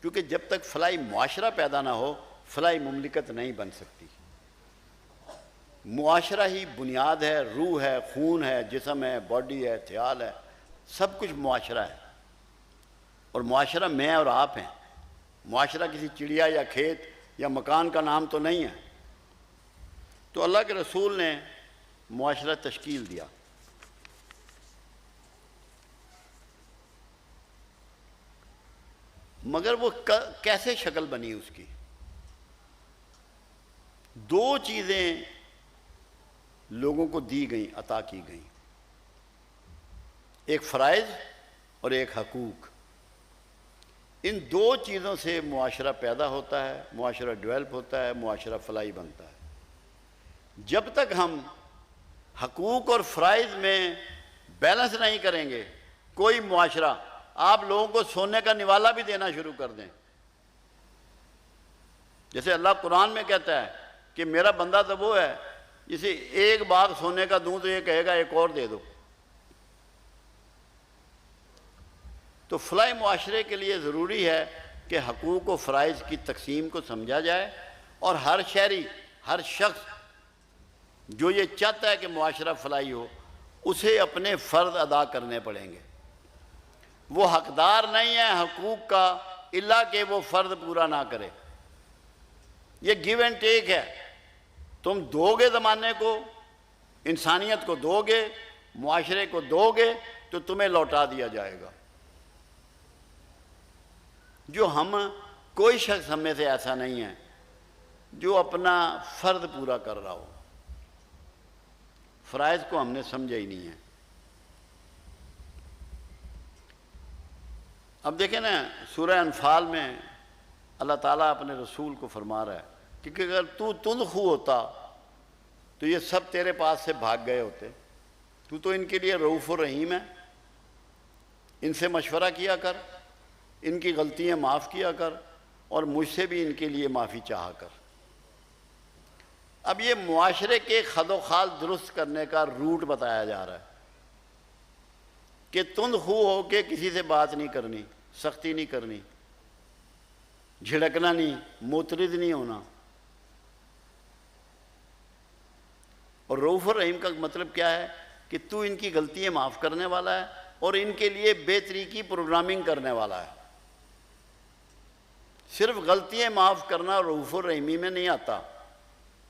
کیونکہ جب تک فلاحی معاشرہ پیدا نہ ہو فلاحی مملکت نہیں بن سکتی۔ معاشرہ ہی بنیاد ہے، روح ہے، خون ہے، جسم ہے، باڈی ہے، خیال ہے، سب کچھ معاشرہ ہے۔ اور معاشرہ میں اور آپ ہیں، معاشرہ کسی چڑیا یا کھیت یا مکان کا نام تو نہیں ہے۔ تو اللہ کے رسول نے معاشرہ تشکیل دیا۔ مگر وہ کیسے شکل بنی اس کی؟ دو چیزیں لوگوں کو دی گئیں، عطا کی گئیں، ایک فرائض اور ایک حقوق۔ ان دو چیزوں سے معاشرہ پیدا ہوتا ہے، معاشرہ ڈیولپ ہوتا ہے، معاشرہ فلاحی بنتا ہے۔ جب تک ہم حقوق اور فرائض میں بیلنس نہیں کریں گے، کوئی معاشرہ، آپ لوگوں کو سونے کا نوالا بھی دینا شروع کر دیں، جیسے اللہ قرآن میں کہتا ہے کہ میرا بندہ تو وہ ہے جسے ایک باغ سونے کا دوں تو یہ کہے گا ایک اور دے دو۔ تو فلاحی معاشرے کے لیے ضروری ہے کہ حقوق و فرائض کی تقسیم کو سمجھا جائے، اور ہر شہری، ہر شخص جو یہ چاہتا ہے کہ معاشرہ فلاحی ہو، اسے اپنے فرض ادا کرنے پڑیں گے۔ وہ حقدار نہیں ہے حقوق کا الا کہ وہ فرض پورا نہ کرے۔ یہ گیو اینڈ ٹیک ہے، تم دو گے زمانے کو، انسانیت کو دو گے، معاشرے کو دو گے تو تمہیں لوٹا دیا جائے گا۔ جو ہم، کوئی شخص ہم میں سے ایسا نہیں ہے جو اپنا فرض پورا کر رہا ہو۔ فرائض کو ہم نے سمجھا ہی نہیں ہے۔ اب دیکھیں نا، سورہ انفال میں اللہ تعالیٰ اپنے رسول کو فرما رہا ہے کہ اگر تو تندخو ہوتا تو یہ سب تیرے پاس سے بھاگ گئے ہوتے، تو ان کے لیے رؤوف الرحیم ہے، ان سے مشورہ کیا کر، ان کی غلطیاں معاف کیا کر، اور مجھ سے بھی ان کے لیے معافی چاہا کر۔ اب یہ معاشرے کے خد و خال درست کرنے کا روٹ بتایا جا رہا ہے کہ تند خو ہو کے کسی سے بات نہیں کرنی، سختی نہیں کرنی، جھڑکنا نہیں، معترض نہیں ہونا، اور رؤوف الرحیم کا مطلب کیا ہے کہ تو ان کی غلطیاں معاف کرنے والا ہے اور ان کے لیے بہتری کی پروگرامنگ کرنے والا ہے۔ صرف غلطیاں معاف کرنا رؤوف الرحیمی میں نہیں آتا،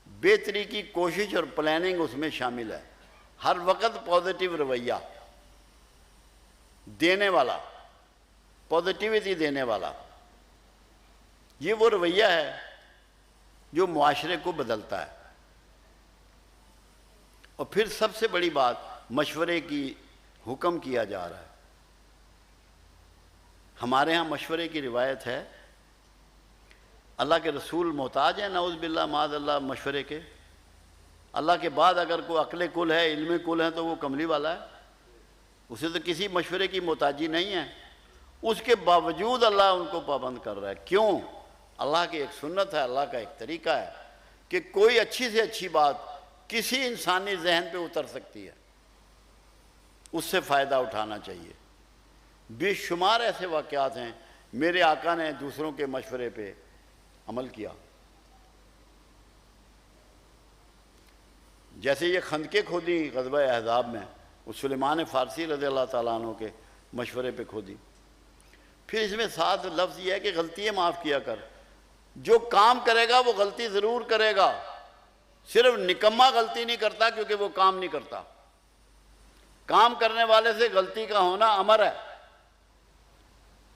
بہتری کی کوشش اور پلاننگ اس میں شامل ہے۔ ہر وقت پازیٹیو رویہ دینے والا، پازیٹیوٹی دینے والا، یہ وہ رویہ ہے جو معاشرے کو بدلتا ہے۔ اور پھر سب سے بڑی بات، مشورے کی حکم کیا جا رہا ہے۔ ہمارے ہاں مشورے کی روایت ہے، اللہ کے رسول محتاج ہیں نعوذ باللہ معاذ اللہ مشورے کے؟ اللہ کے بعد اگر کوئی عقل کل ہے، علم کل ہے تو وہ کملی والا ہے، اسے تو کسی مشورے کی محتاجی نہیں ہے۔ اس کے باوجود اللہ ان کو پابند کر رہا ہے۔ کیوں؟ اللہ کی ایک سنت ہے، اللہ کا ایک طریقہ ہے کہ کوئی اچھی سے اچھی بات کسی انسانی ذہن پہ اتر سکتی ہے، اس سے فائدہ اٹھانا چاہیے۔ بے شمار ایسے واقعات ہیں، میرے آقا نے دوسروں کے مشورے پہ عمل کیا۔ جیسے یہ خندقیں کھودی غزوہ احزاب میں، وہ سلیمان فارسی رضی اللہ تعالیٰ عنہ کے مشورے پہ کھودی۔ پھر اس میں ساتھ لفظ یہ ہے کہ غلطیاں معاف کیا کر۔ جو کام کرے گا وہ غلطی ضرور کرے گا، صرف نکما غلطی نہیں کرتا کیونکہ وہ کام نہیں کرتا۔ کام کرنے والے سے غلطی کا ہونا امر ہے،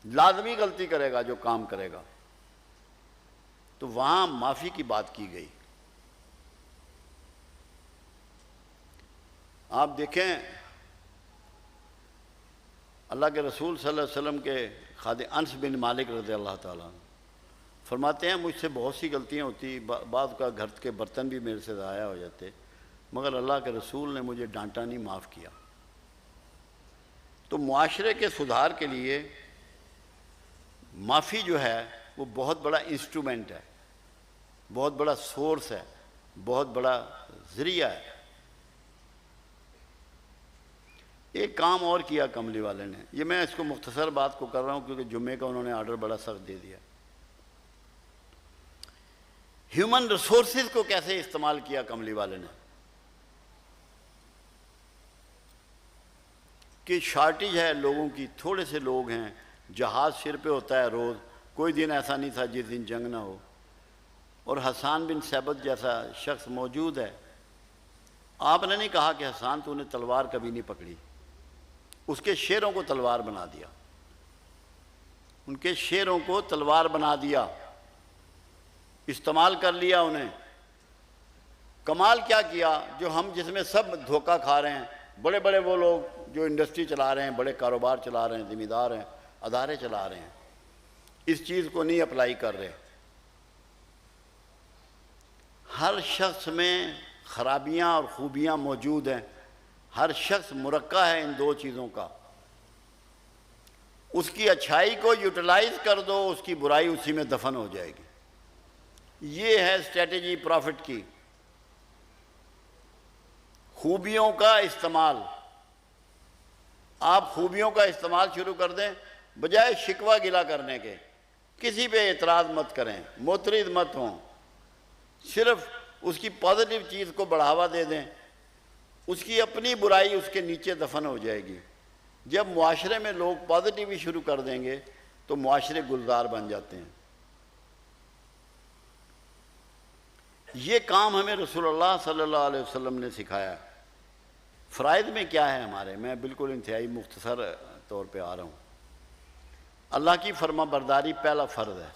لازمی غلطی کرے گا جو کام کرے گا۔ تو وہاں معافی کی بات کی گئی۔ آپ دیکھیں اللہ کے رسول صلی اللہ علیہ وسلم کے خادم انس بن مالک رضی اللہ تعالیٰ عنہ فرماتے ہیں مجھ سے بہت سی غلطیاں ہوتی، بعض کا گھر کے برتن بھی میرے سے ضائع ہو جاتے، مگر اللہ کے رسول نے مجھے ڈانٹا نہیں، معاف کیا۔ تو معاشرے کے سدھار کے لیے معافی جو ہے وہ بہت بڑا انسٹرومنٹ ہے، بہت بڑا سورس ہے، بہت بڑا ذریعہ ہے۔ ایک کام اور کیا کملی والے نے، یہ میں اس کو مختصر بات کو کر رہا ہوں کیونکہ جمعے کا انہوں نے آرڈر بڑا سخت دے دیا۔ ہیومن ریسورسز کو کیسے استعمال کیا کملی والے نے، کہ شارٹیج ہے لوگوں کی، تھوڑے سے لوگ ہیں، جہاز سر پہ ہوتا ہے روز، کوئی دن ایسا نہیں تھا جس دن جنگ نہ ہو، اور حسان بن ثابت جیسا شخص موجود ہے۔ آپ نے نہیں کہا کہ حسان تو نے تلوار کبھی نہیں پکڑی، اس کے شیروں کو تلوار بنا دیا، ان کے شیروں کو تلوار بنا دیا، استعمال کر لیا انہیں۔ کمال کیا کیا، جو ہم جس میں سب دھوکہ کھا رہے ہیں، بڑے بڑے وہ لوگ جو انڈسٹری چلا رہے ہیں، بڑے کاروبار چلا رہے ہیں، ذمہ دار ہیں، ادارے چلا رہے ہیں، اس چیز کو نہیں اپلائی کر رہے۔ ہر شخص میں خرابیاں اور خوبیاں موجود ہیں، ہر شخص مرکہ ہے ان دو چیزوں کا۔ اس کی اچھائی کو یوٹیلائز کر دو، اس کی برائی اسی میں دفن ہو جائے گی۔ یہ ہے اسٹریٹجی پروفٹ کی، خوبیوں کا استعمال۔ آپ خوبیوں کا استعمال شروع کر دیں، بجائے شکوہ گلا کرنے کے۔ کسی پہ اعتراض مت کریں، معترض مت ہوں، صرف اس کی پازیٹیو چیز کو بڑھاوا دے دیں، اس کی اپنی برائی اس کے نیچے دفن ہو جائے گی۔ جب معاشرے میں لوگ پازیٹیو ہی شروع کر دیں گے تو معاشرے گلزار بن جاتے ہیں۔ یہ کام ہمیں رسول اللہ صلی اللہ علیہ وسلم نے سکھایا ہے۔ فرائض میں کیا ہے ہمارے، میں بالکل انتہائی مختصر طور پہ آ رہا ہوں۔ اللہ کی فرما برداری پہلا فرض ہے،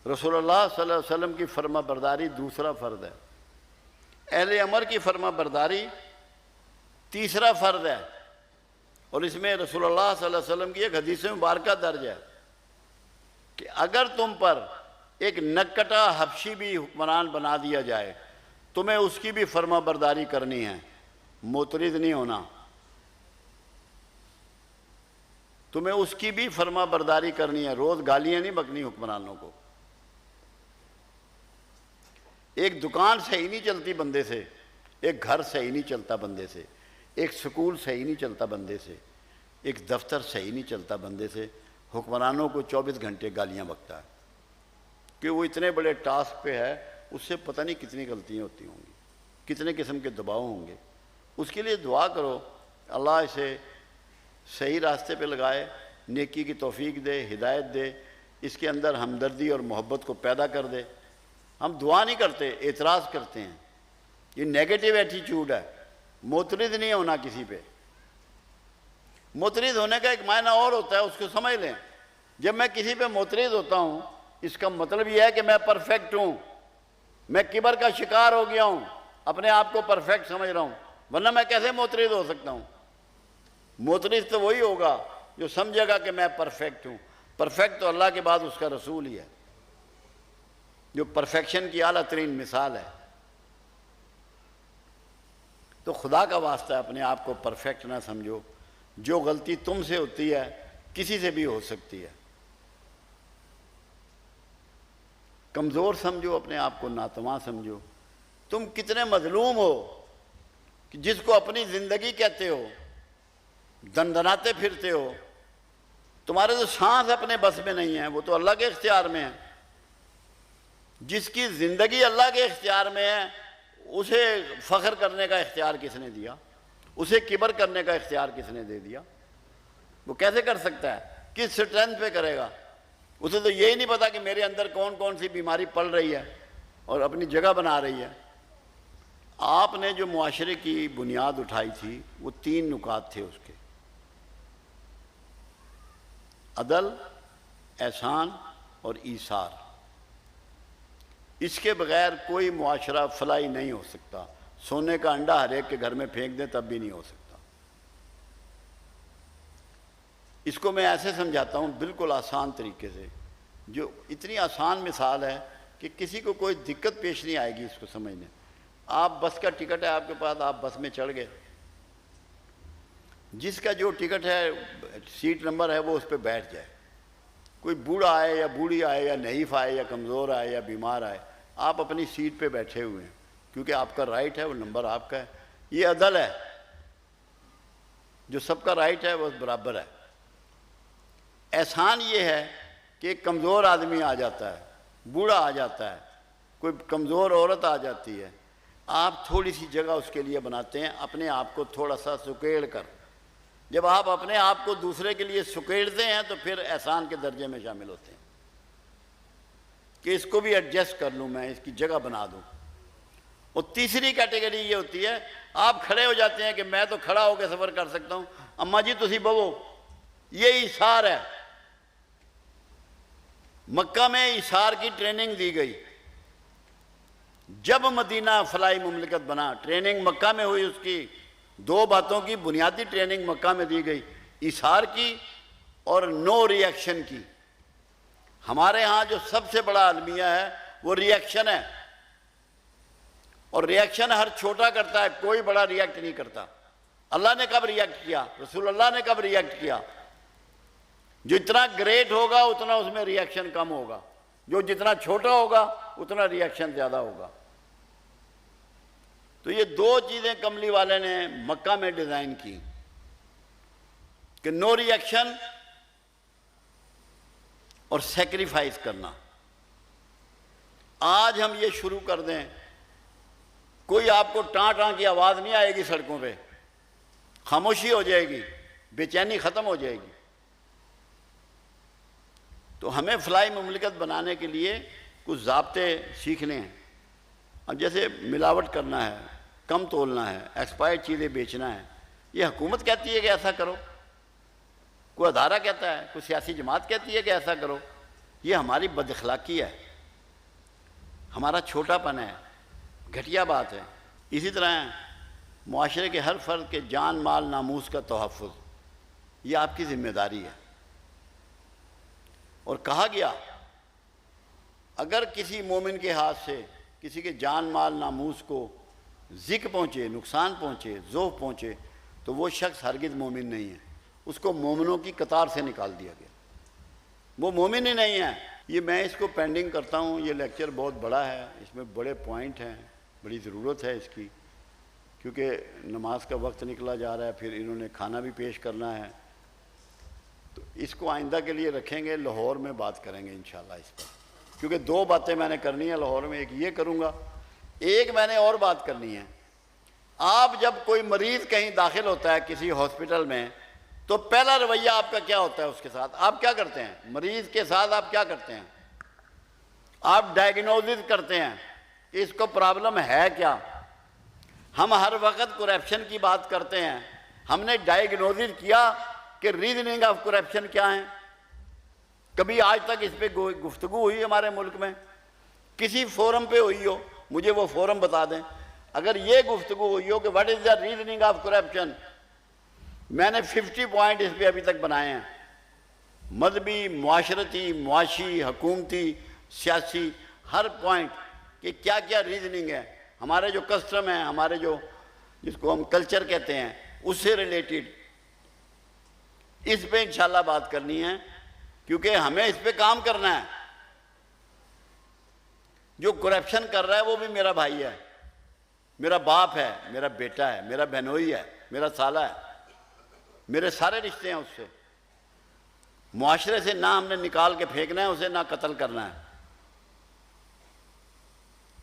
رسول اللہ صلی اللہ علیہ وسلم کی فرما برداری دوسرا فرض ہے، اہل امر کی فرما برداری تیسرا فرض ہے۔ اور اس میں رسول اللہ صلی اللہ علیہ وسلم کی ایک حدیث مبارکہ درج ہے کہ اگر تم پر ایک نکٹا حبشی بھی حکمران بنا دیا جائے، تمہیں اس کی بھی فرما برداری کرنی ہے، معترض نہیں ہونا، تمہیں اس کی بھی فرما برداری کرنی ہے، روز گالیاں نہیں بکنی حکمرانوں کو۔ ایک دکان صحیح نہیں چلتی بندے سے، ایک گھر صحیح نہیں چلتا بندے سے، ایک سکول صحیح نہیں چلتا بندے سے، ایک دفتر صحیح نہیں چلتا بندے سے، حکمرانوں کو 24 گھنٹے گالیاں بکتا ہے کہ وہ اتنے بڑے ٹاسک پہ ہے، اس سے پتہ نہیں کتنی غلطیاں ہوتی ہوں گی، کتنے قسم کے دباؤ ہوں گے. اس کے لیے دعا کرو اللہ اسے صحیح راستے پہ لگائے، نیکی کی توفیق دے، ہدایت دے، اس کے اندر ہمدردی اور محبت کو پیدا کر دے. ہم دعا نہیں کرتے، اعتراض کرتے ہیں. یہ نیگیٹو ایٹیچیوڈ ہے. معترض نہیں ہونا کسی پہ. معترض ہونے کا ایک معنی اور ہوتا ہے، اس کو سمجھ لیں. جب میں کسی پہ معترض ہوتا ہوں اس کا مطلب یہ ہے کہ میں پرفیکٹ ہوں، میں کبر کا شکار ہو گیا ہوں، اپنے آپ کو پرفیکٹ سمجھ رہا ہوں، ورنہ میں کیسے معترض ہو سکتا ہوں؟ معترض تو وہی ہوگا جو سمجھے گا کہ میں پرفیکٹ ہوں. پرفیکٹ تو اللہ کے بعد اس کا رسول ہی ہے، جو پرفیکشن کی اعلیٰ ترین مثال ہے. تو خدا کا واسطہ اپنے آپ کو پرفیکٹ نہ سمجھو. جو غلطی تم سے ہوتی ہے کسی سے بھی ہو سکتی ہے. کمزور سمجھو اپنے آپ کو، ناتواں سمجھو. تم کتنے مظلوم ہو کہ جس کو اپنی زندگی کہتے ہو، دندناتے پھرتے ہو. تمہارے تو سانس اپنے بس میں نہیں ہے، وہ تو اللہ کے اختیار میں ہے. جس کی زندگی اللہ کے اختیار میں ہے اسے فخر کرنے کا اختیار کس نے دیا؟ اسے کبر کرنے کا اختیار کس نے دے دیا؟ وہ کیسے کر سکتا ہے؟ کس اسٹرینتھ پہ کرے گا؟ اسے تو یہی نہیں پتا کہ میرے اندر کون کون سی بیماری پل رہی ہے اور اپنی جگہ بنا رہی ہے. آپ نے جو معاشرے کی بنیاد اٹھائی تھی وہ 3 نکات تھے اس کے: عدل، احسان اور ایثار. اس کے بغیر کوئی معاشرہ فلاحی نہیں ہو سکتا. سونے کا انڈا ہر ایک کے گھر میں پھینک دیں تب بھی نہیں ہو سکتا. اس کو میں ایسے سمجھاتا ہوں بالکل آسان طریقے سے، جو اتنی آسان مثال ہے کہ کسی کو کوئی دقت پیش نہیں آئے گی اس کو سمجھنے. آپ بس کا ٹکٹ ہے آپ کے پاس، آپ بس میں چڑھ گئے. جس کا جو ٹکٹ ہے، سیٹ نمبر ہے، وہ اس پہ بیٹھ جائے. کوئی بوڑھا آئے یا بوڑھی آئے یا نحیف آئے یا کمزور آئے یا بیمار آئے، آپ اپنی سیٹ پہ بیٹھے ہوئے ہیں کیونکہ آپ کا رائٹ ہے، وہ نمبر آپ کا ہے. یہ عدل ہے. جو سب کا رائٹ ہے وہ برابر ہے. احسان یہ ہے کہ ایک کمزور آدمی آ جاتا ہے، بوڑھا آ جاتا ہے، کوئی کمزور عورت آ جاتی ہے، آپ تھوڑی سی جگہ اس کے لیے بناتے ہیں، اپنے آپ کو تھوڑا سا سکیڑ کر. جب آپ اپنے آپ کو دوسرے کے لیے سکیڑتے ہیں تو پھر احسان کے درجے میں شامل ہوتے ہیں کہ اس کو بھی ایڈجسٹ کر لوں، میں اس کی جگہ بنا دوں. اور تیسری کیٹیگری یہ ہوتی ہے، آپ کھڑے ہو جاتے ہیں کہ میں تو کھڑا ہو کے سفر کر سکتا ہوں، اماں جی تسی بہو. یہ ایثار ہے. مکہ میں ایثار کی ٹریننگ دی گئی. جب مدینہ فلاحی مملکت بنا، ٹریننگ مکہ میں ہوئی. اس کی 2 باتوں کی بنیادی ٹریننگ مکہ میں دی گئی: ایثار کی اور نو ری ایکشن کی. ہمارے ہاں جو سب سے بڑا المیہ ہے وہ ری ایکشن ہے، اور ری ایکشن ہر چھوٹا کرتا ہے، کوئی بڑا ری ایکٹ نہیں کرتا. اللہ نے کب ری ایکٹ کیا؟ رسول اللہ نے کب ری ایکٹ کیا؟ جو اتنا گریٹ ہوگا اتنا اس میں ری ایکشن کم ہوگا، جو جتنا چھوٹا ہوگا اتنا ری ایکشن زیادہ ہوگا. تو یہ 2 چیزیں کملی والے نے مکہ میں ڈیزائن کی کہ نو ری ایکشن اور سیکریفائز کرنا. آج ہم یہ شروع کر دیں، کوئی آپ کو ٹاں ٹاں کی آواز نہیں آئے گی سڑکوں پہ، خاموشی ہو جائے گی، بے چینی ختم ہو جائے گی. تو ہمیں فلاحی مملکت بنانے کے لیے کچھ ضابطے سیکھنے ہیں. اب جیسے ملاوٹ کرنا ہے، کم تولنا ہے، ایکسپائرڈ چیزیں بیچنا ہے، یہ حکومت کہتی ہے کہ ایسا کرو، کوئی ادارہ کہتا ہے، کوئی سیاسی جماعت کہتی ہے کہ ایسا کرو. یہ ہماری بد اخلاقی ہے، ہمارا چھوٹا پن ہے، گھٹیا بات ہے. اسی طرح معاشرے کے ہر فرد کے جان مال ناموس کا تحفظ، یہ آپ کی ذمہ داری ہے. اور کہا گیا اگر کسی مومن کے ہاتھ سے کسی کے جان مال ناموس کو ذک پہنچے، نقصان پہنچے، ذوف پہنچے، تو وہ شخص ہرگز مومن نہیں ہے. اس کو مومنوں کی قطار سے نکال دیا گیا، وہ مومن ہی نہیں ہے. یہ میں اس کو پینڈنگ کرتا ہوں. یہ لیکچر بہت بڑا ہے، اس میں بڑے پوائنٹ ہیں، بڑی ضرورت ہے اس کی، کیونکہ نماز کا وقت نکلا جا رہا ہے، پھر انہوں نے کھانا بھی پیش کرنا ہے. تو اس کو آئندہ کے لیے رکھیں گے، لاہور میں بات کریں گے انشاءاللہ اس پر، کیونکہ 2 باتیں میں نے کرنی ہیں لاہور میں. ایک یہ کروں گا، ایک میں نے اور بات کرنی ہے آپ جب کوئی مریض کہیں داخل ہوتا ہے کسی ہاسپٹل میں تو پہلا رویہ آپ کا کیا ہوتا ہے اس کے ساتھ؟ آپ کیا کرتے ہیں؟ مریض کے ساتھ آپ کیا کرتے ہیں؟ آپ ڈائیگنوزس کرتے ہیں کہ اس کو پرابلم ہے کیا۔ ہم ہر وقت کرپشن کی بات کرتے ہیں، ہم نے ڈائیگنوزس کیا کہ ریزننگ آف کرپشن کیا ہے؟ کبھی آج تک اس پہ گفتگو ہوئی ہمارے ملک میں؟ کسی فورم پہ ہوئی ہو؟ مجھے وہ فورم بتا دیں۔ اگر یہ گفتگو ہوئی ہو کہ what is the reasoning of corruption, میں نے 50 پوائنٹ اس پہ ابھی تک بنائے ہیں، مذہبی، معاشرتی، معاشی، حکومتی، سیاسی، ہر پوائنٹ کہ کیا کیا ریزننگ ہے، ہمارے جو کسٹم ہیں، ہمارے جو جس کو ہم کلچر کہتے ہیں اس سے ریلیٹڈ، اس پہ انشاءاللہ بات کرنی ہے، کیونکہ ہمیں اس پہ کام کرنا ہے۔ جو کرپشن کر رہا ہے وہ بھی میرا بھائی ہے، میرا باپ ہے، میرا بیٹا ہے، میرا بہنوئی ہے، میرا سالہ ہے، میرے سارے رشتے ہیں اس سے۔ معاشرے سے نہ ہم نے نکال کے پھینکنا ہے اسے، نہ قتل کرنا ہے۔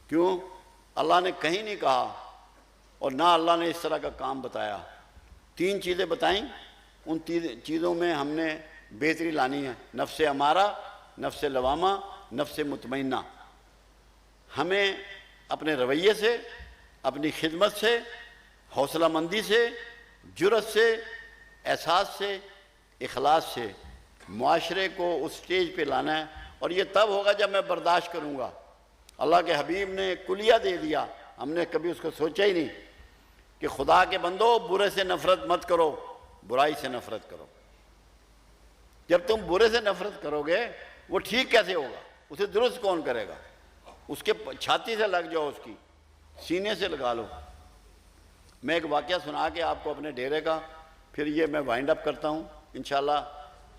کیوں؟ اللہ نے کہیں نہیں کہا اور نہ اللہ نے اس طرح کا کام بتایا۔ 3 چیزیں بتائیں، ان چیزوں میں ہم نے بہتری لانی ہے، نفس امارہ، نفس لوامہ، نفس مطمئنہ۔ ہمیں اپنے رویے سے، اپنی خدمت سے، حوصلہ مندی سے، جرأت سے، احساس سے، اخلاص سے معاشرے کو اس سٹیج پہ لانا ہے، اور یہ تب ہوگا جب میں برداشت کروں گا۔ اللہ کے حبیب نے کلیہ دے دیا، ہم نے کبھی اس کو سوچا ہی نہیں کہ خدا کے بندو برے سے نفرت مت کرو، برائی سے نفرت کرو۔ جب تم برے سے نفرت کرو گے وہ ٹھیک کیسے ہوگا؟ اسے درست کون کرے گا؟ اس کے چھاتی سے لگ جاؤ، اس کی سینے سے لگا لو۔ میں ایک واقعہ سنا کے آپ کو اپنے ڈیرے کا، پھر یہ میں وائنڈ اپ کرتا ہوں۔ انشاءاللہ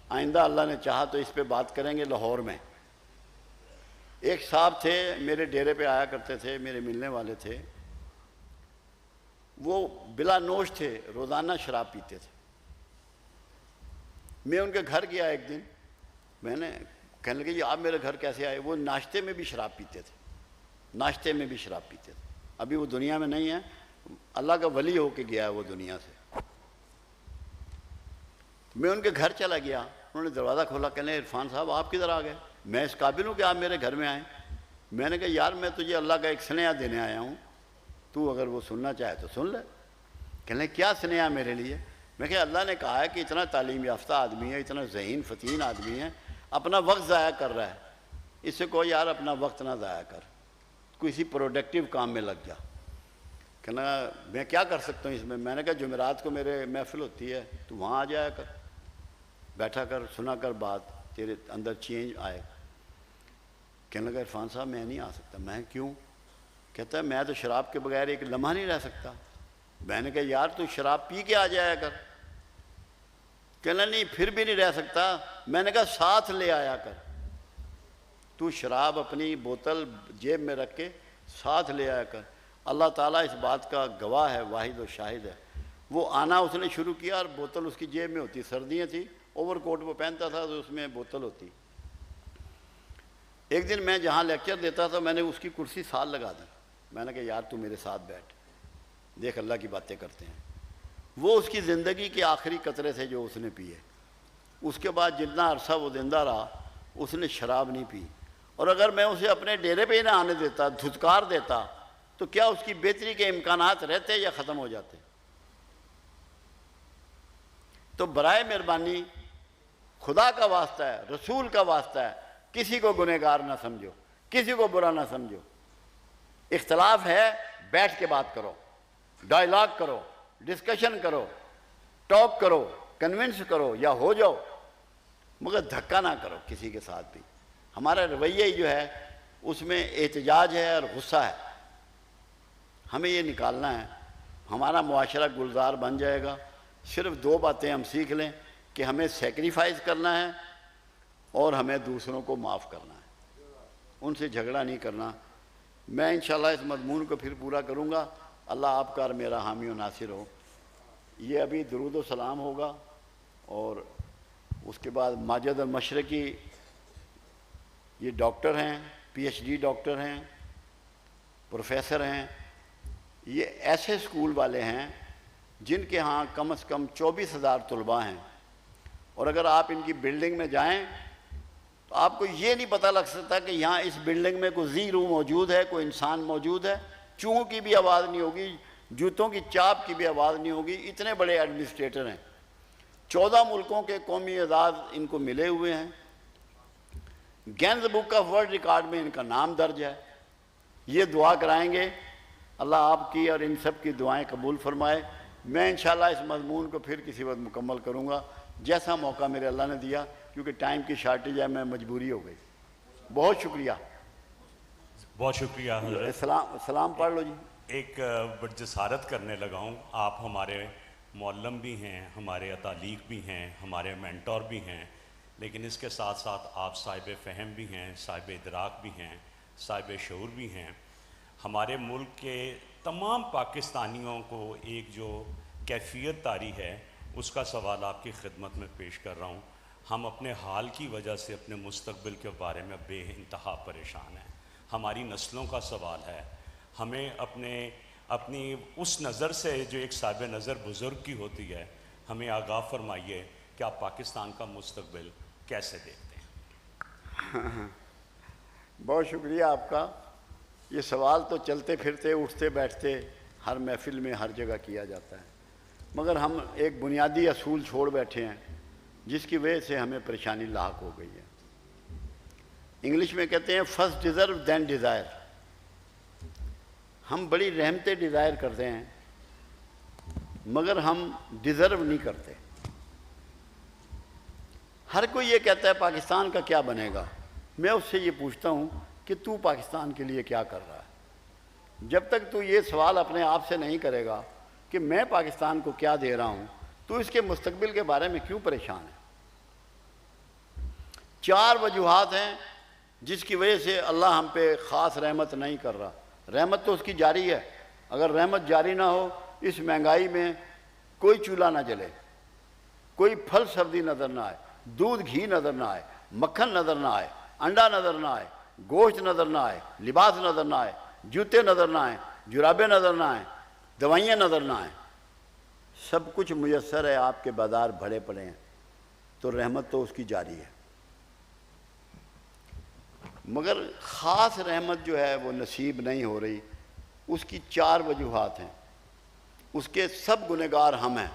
آئندہ اللہ نے چاہا تو اس پہ بات کریں گے لاہور میں۔ ایک صاحب تھے میرے ڈیرے پہ آیا کرتے تھے، میرے ملنے والے تھے، وہ بلا نوش تھے، روزانہ شراب پیتے تھے۔ میں ان کے گھر گیا ایک دن، میں نے کہنے لگے یہ آپ میرے گھر کیسے آئے؟ وہ ناشتے میں بھی شراب پیتے تھے، ناشتے میں بھی شراب پیتے تھے۔ ابھی وہ دنیا میں نہیں ہے، اللہ کا ولی ہو کے گیا ہے وہ دنیا سے۔ میں ان کے گھر چلا گیا، انہوں نے دروازہ کھولا، کہنے عرفان صاحب آپ کدھر آ گئے؟ میں اس قابل ہوں کہ آپ میرے گھر میں آئیں؟ میں نے کہا یار میں تجھے اللہ کا ایک سنیہ دینے آیا ہوں، تو اگر وہ سننا چاہے تو سن لے۔ کہنے کیا سنیہ میرے لیے؟ میں کہا اللہ نے کہا ہے کہ اتنا تعلیم یافتہ آدمی ہے، اتنا ذہین فتین آدمی ہے، اپنا وقت ضائع کر رہا ہے، اس سے کوئی یار اپنا وقت نہ ضائع کر، کسی پروڈکٹیو کام میں لگ جا۔ کہنا میں کیا کر سکتا ہوں اس میں؟ میں نے کہا جمعرات کو میرے محفل ہوتی ہے، تو وہاں آ جایا کر، بیٹھا کر، سنا کر بات، تیرے اندر چینج آئے۔ کہنے لگا عرفان صاحب میں نہیں آ سکتا۔ میں کیوں؟ کہتا ہے میں تو شراب کے بغیر ایک لمحہ نہیں رہ سکتا۔ میں نے کہا یار تو شراب پی کے آ جایا کر۔ کہنا نہیں پھر بھی نہیں رہ سکتا۔ میں نے کہا ساتھ لے آیا کر، تو شراب اپنی بوتل جیب میں رکھ کے ساتھ لے آیا کر۔ اللہ تعالیٰ اس بات کا گواہ ہے، واحد و شاہد ہے۔ وہ آنا اس نے شروع کیا اور بوتل اس کی جیب میں ہوتی، سردیاں تھیں، اوور کوٹ وہ پہنتا تھا تو اس میں بوتل ہوتی۔ ایک دن میں جہاں لیکچر دیتا تھا میں نے اس کی کرسی ساتھ لگا دی۔ میں نے کہا یار تو میرے ساتھ بیٹھ، دیکھ اللہ کی باتیں کرتے ہیں۔ وہ اس کی زندگی کے آخری قطرے تھے جو اس نے پیے۔ اس کے بعد جتنا عرصہ وہ زندہ رہا اس نے شراب نہیں پی، اور اگر میں اسے اپنے ڈیرے پہ ہی نہ آنے دیتا، دھتکار دیتا، تو کیا اس کی بہتری کے امکانات رہتے یا ختم ہو جاتے؟ تو برائے مہربانی خدا کا واسطہ ہے، رسول کا واسطہ ہے، کسی کو گنہگار نہ سمجھو، کسی کو برا نہ سمجھو۔ اختلاف ہے، بیٹھ کے بات کرو، ڈائیلاگ کرو، ڈسکشن کرو، ٹاک کرو، کنونس کرو یا ہو جاؤ، مگر دھکا نہ کرو کسی کے ساتھ بھی۔ ہمارا رویہ ہی جو ہے اس میں احتجاج ہے اور غصہ ہے، ہمیں یہ نکالنا ہے۔ ہمارا معاشرہ گلزار بن جائے گا۔ صرف 2 باتیں ہم سیکھ لیں کہ ہمیں سیکریفائز کرنا ہے اور ہمیں دوسروں کو معاف کرنا ہے، ان سے جھگڑا نہیں کرنا۔ میں انشاءاللہ اس مضمون کو پھر پورا کروں گا۔ اللہ آپ کا اور میرا حامی و ناصر ہو۔ یہ ابھی درود و سلام ہوگا، اور اس کے بعد ماجد المشرقی یہ ڈاکٹر ہیں، پی ایچ ڈی ڈاکٹر ہیں، پروفیسر ہیں، یہ ایسے اسکول والے ہیں جن کے ہاں کم از کم 24,000 طلباء ہیں، اور اگر آپ ان کی بلڈنگ میں جائیں تو آپ کو یہ نہیں پتہ لگ سکتا کہ یہاں اس بلڈنگ میں کوئی زی روح موجود ہے، کوئی انسان موجود ہے، چوہوں کی بھی آواز نہیں ہوگی، جوتوں کی چاپ کی بھی آواز نہیں ہوگی، اتنے بڑے ایڈمنسٹریٹر ہیں۔ 14 ملکوں کے قومی اعزاز ان کو ملے ہوئے ہیں، gains book of world record میں ان کا نام درج ہے۔ یہ دعا کرائیں گے، اللہ آپ کی اور ان سب کی دعائیں قبول فرمائے۔ میں انشاءاللہ اس مضمون کو پھر کسی وقت مکمل کروں گا، جیسا موقع میرے اللہ نے دیا، کیونکہ ٹائم کی شارٹیج ہے، میں مجبوری ہو گئی۔ بہت شکریہ، بہت شکریہ حضرت۔ سلام پڑھ لو جی۔ ایک جسارت کرنے لگا ہوں، آپ ہمارے معلم بھی ہیں، ہمارے اتالیق بھی ہیں، ہمارے مینٹور بھی ہیں، لیکن اس کے ساتھ ساتھ آپ صاحب فہم بھی ہیں، صاحب ادراک بھی ہیں، صاحب شعور بھی ہیں۔ ہمارے ملک کے تمام پاکستانیوں کو ایک جو کیفیت طاری ہے، اس کا سوال آپ کی خدمت میں پیش کر رہا ہوں۔ ہم اپنے حال کی وجہ سے اپنے مستقبل کے بارے میں بے انتہا پریشان ہیں۔ ہماری نسلوں کا سوال ہے، ہمیں اپنی اس نظر سے جو ایک صاحب نظر بزرگ کی ہوتی ہے، ہمیں آگاہ فرمائیے کہ آپ پاکستان کا مستقبل کیسے دیکھتے ہیں؟ بہت شکریہ آپ کا۔ یہ سوال تو چلتے پھرتے اٹھتے بیٹھتے ہر محفل میں ہر جگہ کیا جاتا ہے، مگر ہم ایک بنیادی اصول چھوڑ بیٹھے ہیں جس کی وجہ سے ہمیں پریشانی لاحق ہو گئی ہے۔ انگلش میں کہتے ہیں فرسٹ ڈیزرو دین ڈیزائر۔ ہم بڑی رحمتیں ڈیزائر کرتے ہیں مگر ہم ڈیزرو نہیں کرتے۔ ہر کوئی یہ کہتا ہے پاکستان کا کیا بنے گا، میں اس سے یہ پوچھتا ہوں کہ تو پاکستان کے لیے کیا کر رہا ہے؟ جب تک تو یہ سوال اپنے آپ سے نہیں کرے گا کہ میں پاکستان کو کیا دے رہا ہوں، تو اس کے مستقبل کے بارے میں کیوں پریشان ہے؟ 4 وجوہات ہیں جس کی وجہ سے اللہ ہم پہ خاص رحمت نہیں کر رہا۔ رحمت تو اس کی جاری ہے، اگر رحمت جاری نہ ہو، اس مہنگائی میں کوئی چولہا نہ جلے، کوئی پھل سبزی نظر نہ آئے، دودھ گھی نظر نہ آئے، مکھن نظر نہ آئے، انڈا نظر نہ آئے، گوشت نظر نہ آئے، لباس نظر نہ آئے، جوتے نظر نہ آئے، جرابیں نظر نہ آئیں، دوائیاں نظر نہ آئیں، سب کچھ میسر ہے، آپ کے بازار بھرے پڑے ہیں، تو رحمت تو اس کی جاری ہے۔ مگر خاص رحمت جو ہے وہ نصیب نہیں ہو رہی، اس کی 4 وجوہات ہیں۔ اس کے سب گنہگار ہم ہیں،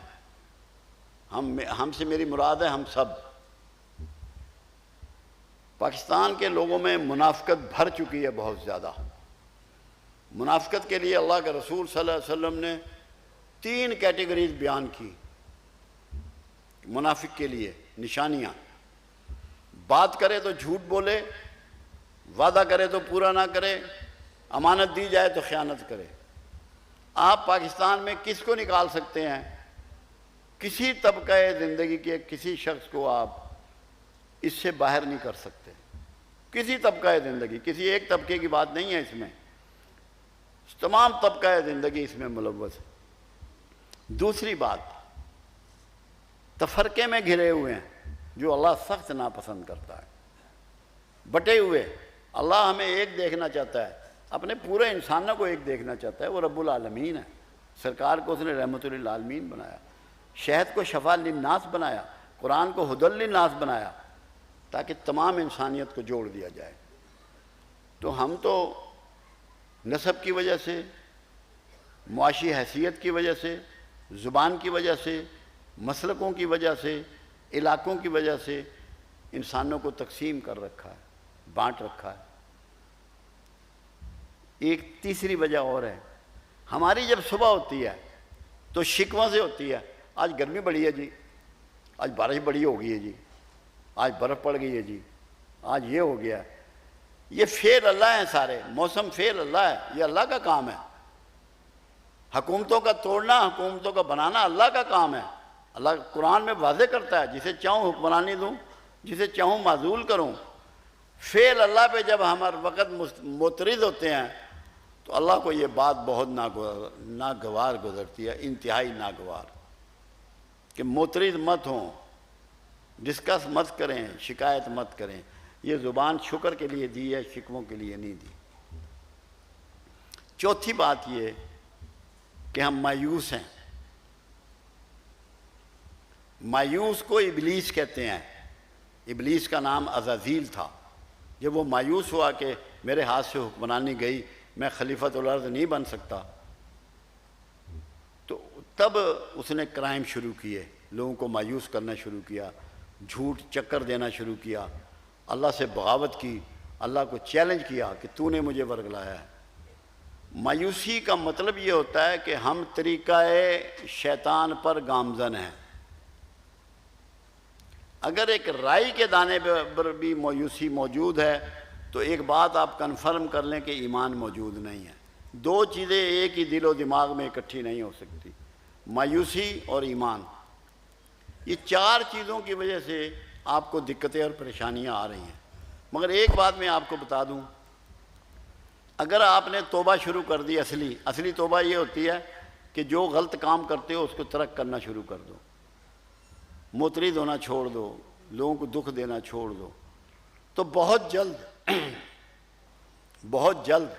ہم سے میری مراد ہے ہم سب۔ پاکستان کے لوگوں میں منافقت بھر چکی ہے بہت زیادہ۔ منافقت کے لیے اللہ کے رسول صلی اللہ علیہ وسلم نے 3 کیٹیگریز بیان کی۔ منافق کے لیے نشانیاں: بات کرے تو جھوٹ بولے، وعدہ کرے تو پورا نہ کرے، امانت دی جائے تو خیانت کرے۔ آپ پاکستان میں کس کو نکال سکتے ہیں؟ کسی طبقہ زندگی کے کسی شخص کو آپ اس سے باہر نہیں کر سکتے۔ کسی طبقہ زندگی، کسی ایک طبقے کی بات نہیں ہے اس میں، تمام طبقہ زندگی اس میں ملوث ہے۔ دوسری بات، تفرقے میں گھرے ہوئے ہیں جو اللہ سخت ناپسند کرتا ہے۔ بٹے ہوئے، اللہ ہمیں ایک دیکھنا چاہتا ہے، اپنے پورے انسانوں کو ایک دیکھنا چاہتا ہے، وہ رب العالمین ہے۔ سرکار کو اس نے رحمت للعالمین بنایا، شہد کو شفاء للناس بنایا، قرآن کو ہدی للناس بنایا، تاکہ تمام انسانیت کو جوڑ دیا جائے۔ تو ہم تو نسب کی وجہ سے، معاشی حیثیت کی وجہ سے، زبان کی وجہ سے، مسلکوں کی وجہ سے، علاقوں کی وجہ سے انسانوں کو تقسیم کر رکھا ہے، بانٹ رکھا ہے۔ ایک تیسری وجہ اور ہے، ہماری جب صبح ہوتی ہے تو شکووں سے ہوتی ہے، آج گرمی بڑی ہے جی، آج بارش بڑی ہو گئی ہے جی، آج برف پڑ گئی ہے جی، آج یہ ہو گیا ہے۔ یہ فعل اللہ ہیں سارے، موسم فعل اللہ ہے، یہ اللہ کا کام ہے۔ حکومتوں کا توڑنا، حکومتوں کا بنانا اللہ کا کام ہے۔ اللہ قرآن میں واضح کرتا ہے، جسے چاہوں حکمرانی دوں، جسے چاہوں معزول کروں۔ فعل اللہ پہ جب ہم ہر وقت معترض ہوتے ہیں تو اللہ کو یہ بات بہت ناگوار گزرتی ہے، انتہائی ناگوار، کہ معترض مت ہوں، ڈسکس مت کریں، شکایت مت کریں۔ یہ زبان شکر کے لیے دی ہے، شکووں کے لیے نہیں دی۔ چوتھی بات یہ کہ ہم مایوس ہیں. مایوس کو ابلیس کہتے ہیں. ابلیس کا نام عزازیل تھا. جب وہ مایوس ہوا کہ میرے ہاتھ سے حکمرانی گئی، میں خلیفۃ الارض نہیں بن سکتا، تو تب اس نے کرائم شروع کیے، لوگوں کو مایوس کرنا شروع کیا، جھوٹ چکر دینا شروع کیا، اللہ سے بغاوت کی، اللہ کو چیلنج کیا کہ تو نے مجھے ورگلایا ہے. مایوسی کا مطلب یہ ہوتا ہے کہ ہم طریقہ شیطان پر گامزن ہیں. اگر ایک رائی کے دانے پر بھی مایوسی موجود ہے تو ایک بات آپ کنفرم کر لیں کہ ایمان موجود نہیں ہے. دو چیزیں ایک ہی دل و دماغ میں اکٹھی نہیں ہو سکتی، مایوسی اور ایمان. یہ چار چیزوں کی وجہ سے آپ کو دقتیں اور پریشانیاں آ رہی ہیں. مگر ایک بات میں آپ کو بتا دوں، اگر آپ نے توبہ شروع کر دی، اصلی توبہ یہ ہوتی ہے کہ جو غلط کام کرتے ہو اس کو ترک کرنا شروع کر دو، مترد ہونا چھوڑ دو، لوگوں کو دکھ دینا چھوڑ دو، تو بہت جلد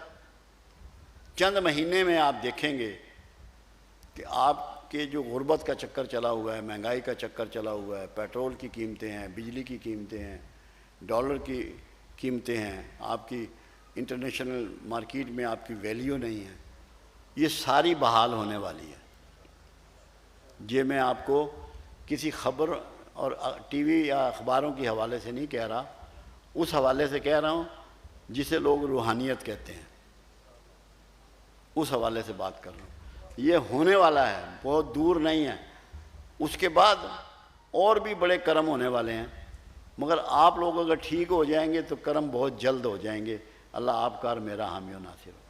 چند مہینے میں آپ دیکھیں گے کہ آپ کے جو غربت کا چکر چلا ہوا ہے، مہنگائی کا چکر چلا ہوا ہے، پیٹرول کی قیمتیں ہیں، بجلی کی قیمتیں ہیں، ڈالر کی قیمتیں ہیں، آپ کی انٹرنیشنل مارکیٹ میں آپ کی ویلیو نہیں ہے، یہ ساری بحال ہونے والی ہے. یہ میں آپ کو کسی خبر اور ٹی وی یا اخباروں کے حوالے سے نہیں کہہ رہا، اس حوالے سے کہہ رہا ہوں جسے لوگ روحانیت کہتے ہیں، اس حوالے سے بات کر رہا ہوں. یہ ہونے والا ہے، بہت دور نہیں ہے. اس کے بعد اور بھی بڑے کرم ہونے والے ہیں، مگر آپ لوگ اگر ٹھیک ہو جائیں گے تو کرم بہت جلد ہو جائیں گے. اللہ آپ کا اور میرا حامی و ناصر ہو.